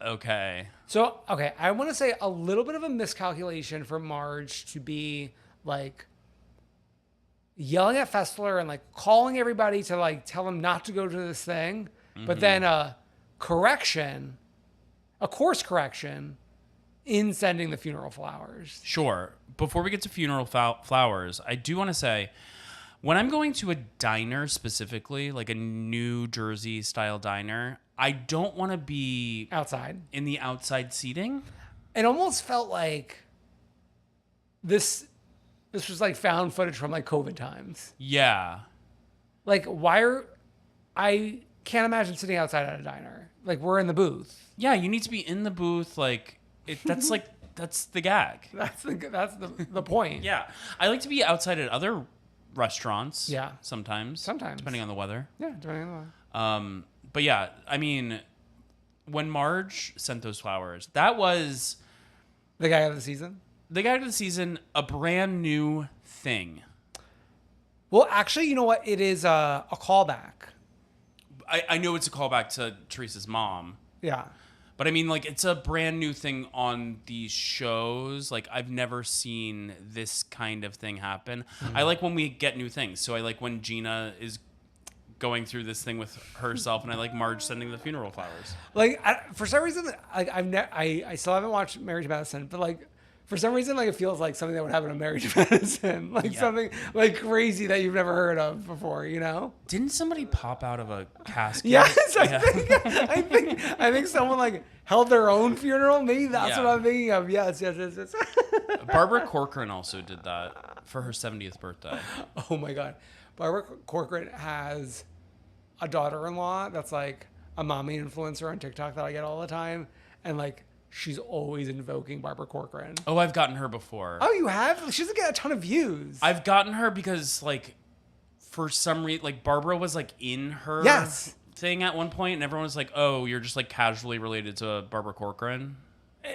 Okay. So, okay, I want to say a little bit of a miscalculation for Marge to be like yelling at Fessler and like calling everybody to like tell him not to go to this thing, but then a course correction in sending the funeral flowers. Sure. Before we get to funeral flowers, I do want to say, when I'm going to a diner specifically, like a New Jersey style diner, I don't want to be Outside. in the outside seating. It almost felt like this was like found footage from like COVID times. Yeah. Like I can't imagine sitting outside at a diner. Like we're in the booth. Yeah, you need to be in the booth. Like that's the gag. That's the point. Yeah. I like to be outside at other restaurants. Yeah. Sometimes. Sometimes. Depending on the weather. Yeah, depending on the But yeah, I mean, when Marge sent those flowers, that was the guy of the season. the guy of the season, a brand new thing. Well, actually, you know what? It is a callback. I know it's a callback to Teresa's mom. Yeah. But I mean, like, it's a brand new thing on these shows. Like, I've never seen this kind of thing happen. I like when we get new things. So I like when Gina is going through this thing with herself, and I like Marge sending the funeral flowers. Like, for some reason, like I still haven't watched Married to Medicine, but like, for some reason, like it feels like something that would happen in Married to Medicine, like something like crazy that you've never heard of before, you know? Didn't somebody pop out of a casket? Yes, I think someone like held their own funeral. Maybe that's Yeah. what I'm thinking of. Yes. Barbara Corcoran also did that for her 70th birthday. Oh my God, Barbara Corcoran has a daughter-in-law that's like a mommy influencer on TikTok that I get all the time, and like she's always invoking Barbara Corcoran. Oh, I've gotten her before. Oh, you have? She doesn't get a ton of views. I've gotten her because, like, for some reason, like, Barbara was, like, in her Yes. thing at one point, and everyone was like, oh, you're just, like, casually related to Barbara Corcoran.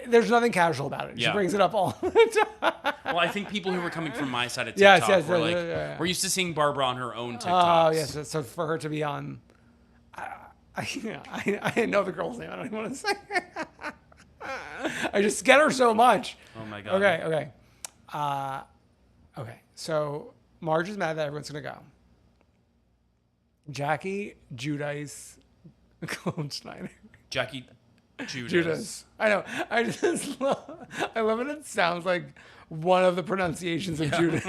There's nothing casual about it. She Yeah. brings it up all the time. Well, I think people who were coming from my side of Yes, TikTok yes, were yes, like, yeah. we're used to seeing Barbara on her own TikToks. Oh, yes. So for her to be on... I know the girl's name. I don't even want to say I just get her so much. Oh, my God. Okay. Okay. So Marge is mad that everyone's going to go. Jackie Judice Schneider. Jackie Judas. Judas. I know. I just love. I love it. It sounds like one of the pronunciations of Judas.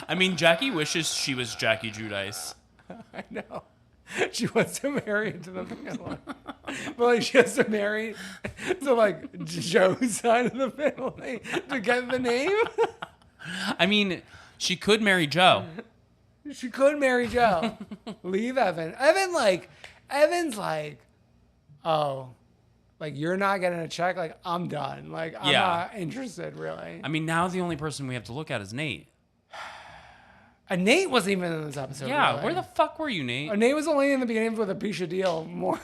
I mean, Jackie wishes she was Jackie Judice. I know. She wants to marry into the family. But like she has to marry to like Joe's side of the family to get the name. I mean, she could marry Joe. She could marry Joe. Leave Evan. Evan's like, oh, like you're not getting a check. Like I'm done. Like I'm not interested really. I mean, now the only person we have to look at is Nate. And Nate wasn't even in this episode. Yeah, really. where the fuck were you, Nate? Nate was only in the beginning with a piece of deal. More.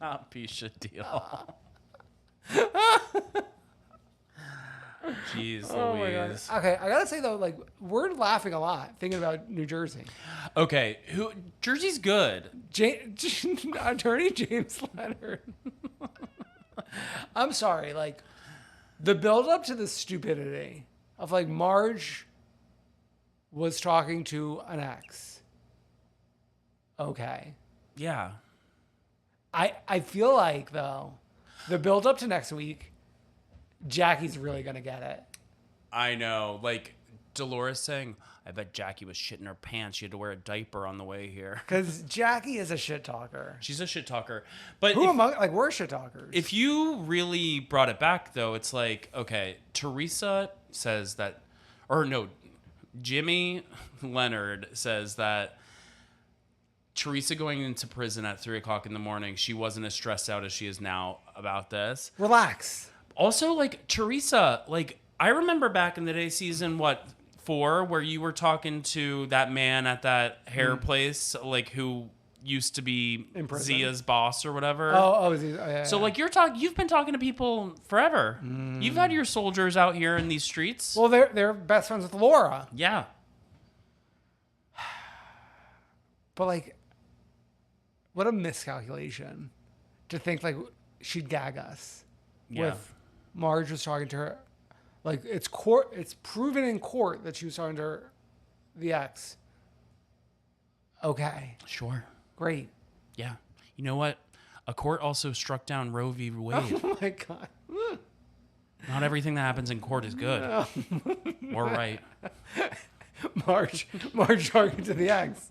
Not piece of deal. Jeez Louise. Okay, I gotta say though, like we're laughing a lot thinking about New Jersey. Okay, Jersey's good. Attorney James Leonard. I'm sorry, like the build up to the stupidity of like Marge was talking to an ex. Okay. Yeah. I feel like though, the build up to next week, Jackie's really gonna get it. I know. Like Dolores saying, I bet Jackie was shitting her pants. She had to wear a diaper on the way here. Because Jackie is a shit talker. She's a shit talker. But we're shit talkers. if you really brought it back, though, it's like, okay, Teresa says that, or no, Jimmy Leonard says that Teresa going into prison at 3 o'clock in the morning, she wasn't as stressed out as she is now about this. Relax. Also, like, Teresa, like, I remember back in the day, season, 4, where you were talking to that man at that hair place, like, who used to be Zia's boss or whatever. Yeah. So, like, you've been talking to people forever. You've had your soldiers out here in these streets. Well, they're best friends with Laura. Yeah. But, like, what a miscalculation to think, like, she'd gag us. Yeah. With Marge was talking to her. Like, it's proven in court that she was talking to her, the ex. Okay. Sure. Great. Yeah. You know what? A court also struck down Roe v. Wade. Oh, my God. Not everything that happens in court is good. Or right. Marge talking to the ex.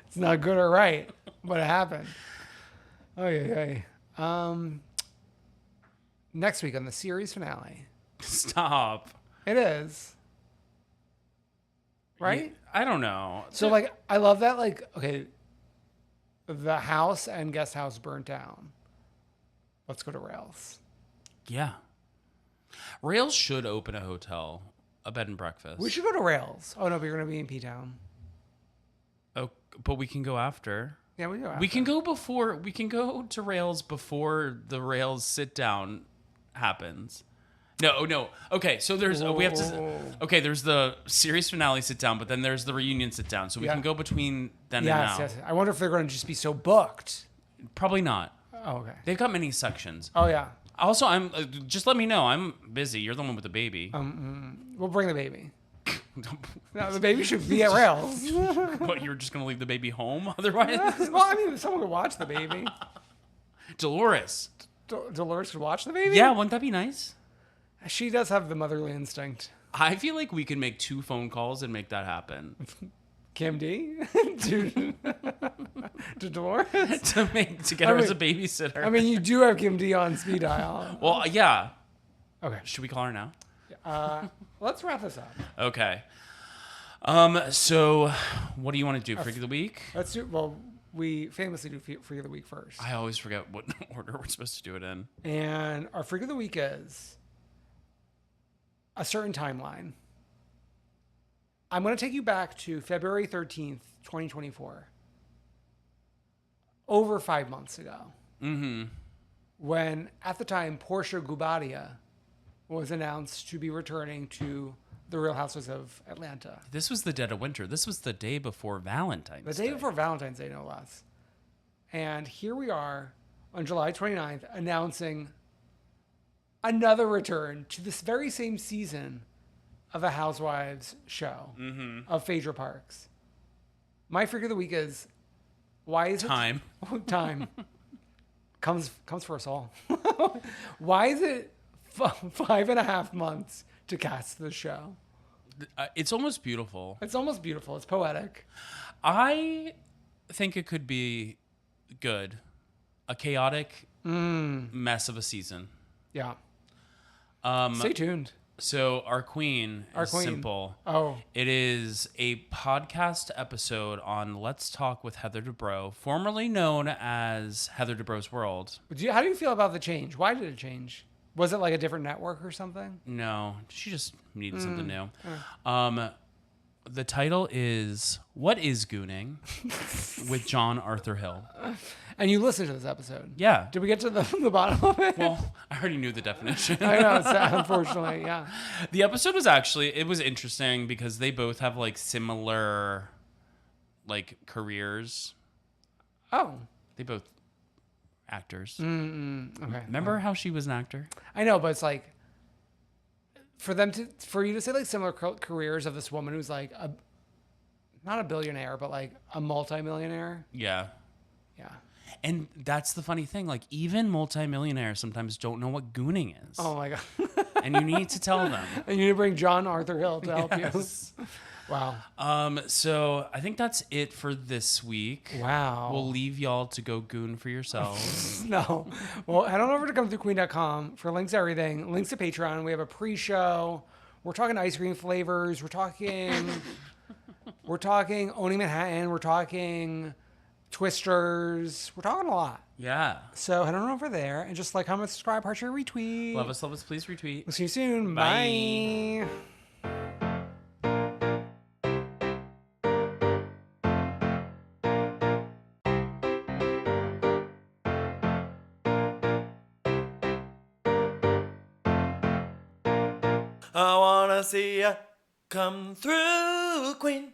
It's not good or right, but it happened. Oh, yeah. Next week on the series finale. Stop. It is. Right? I don't know. So, like, I love that, like, okay, the house and guest house burnt down. Let's go to Rails. Yeah. Rails should open a hotel, a bed and breakfast. We should go to Rails. Oh, no, but you're going to be in P-Town. Oh, but we can go after. Yeah, we go after. We can go before. We can go to Rails before the Rails sit down happens. No. Okay, so there's we have to. Okay, there's the series finale sit down, but then there's the reunion sit down. So we can go between then and now. Yes. I wonder if they're going to just be so booked. Probably not. Oh, okay. They've got many sections. Oh, yeah. Also, I'm just let me know. I'm busy. You're the one with the baby. We'll bring the baby. No, the baby should be at Rails. What, you're just gonna leave the baby home otherwise? Well, I mean, someone could watch the baby. Dolores. Dolores could watch the baby? Yeah, wouldn't that be nice? She does have the motherly instinct. I feel like we can make 2 phone calls and make that happen. Kim D? to Dolores? to get her as a babysitter. I mean, you do have Kim D on speed dial. Well, yeah. Okay. Should we call her now? Let's wrap this up. Okay. So what do you want to do? Freak of the week? Let's do. Well, we famously do Freak of the Week first. I always forget what order we're supposed to do it in. And our Freak of the Week is a certain timeline. I'm going to take you back to February 13th, 2024. Over 5 months ago. Mm-hmm. When, at the time, Portia Gubadia was announced to be returning to the Real Housewives of Atlanta. This was the dead of winter. This was the day before Valentine's Day. The day before Valentine's Day, no less. And here we are on July 29th announcing another return to this very same season of a Housewives show of Phaedra Parks. My freak of the week is why is Time. Time comes for us all. Why is it 5.5 months to cast the show? It's almost beautiful. It's almost beautiful. It's poetic. I think it could be good. A chaotic mess of a season. Yeah. Stay tuned. So our queen is simple. Oh. It is a podcast episode on Let's Talk with Heather Dubrow, formerly known as Heather Dubrow's World. How do you feel about the change? Why did it change? Was it like a different network or something? No, she just needed something new. The title is What is Gooning with John Arthur Hill. And you listened to this episode? Yeah. Did we get to the bottom of it? Well, I already knew the definition. I know, unfortunately, yeah. The episode was it was interesting because they both have like similar like careers. Oh. They both actors. Okay. Remember how she was an actor? I know, but it's like for you to say like similar careers of this woman who's like not a billionaire, but like a multimillionaire. Yeah. Yeah. And that's the funny thing. Like even multimillionaires sometimes don't know what gooning is. Oh my God. And you need to tell them. And you need to bring John Arthur Hill to help you. Wow. So I think that's it for this week. Wow. We'll leave y'all to go goon for yourselves. No. Well, head on over to comethroughqueen.com for links to everything. Links to Patreon. We have a pre-show. We're talking ice cream flavors. We're talking Owning Manhattan. We're talking Twisters. We're talking a lot. Yeah. So head on over there and just like, comment, subscribe, heart share, retweet. Love us, please retweet. We'll see you soon. Bye. Bye. I wanna see ya come through, queen.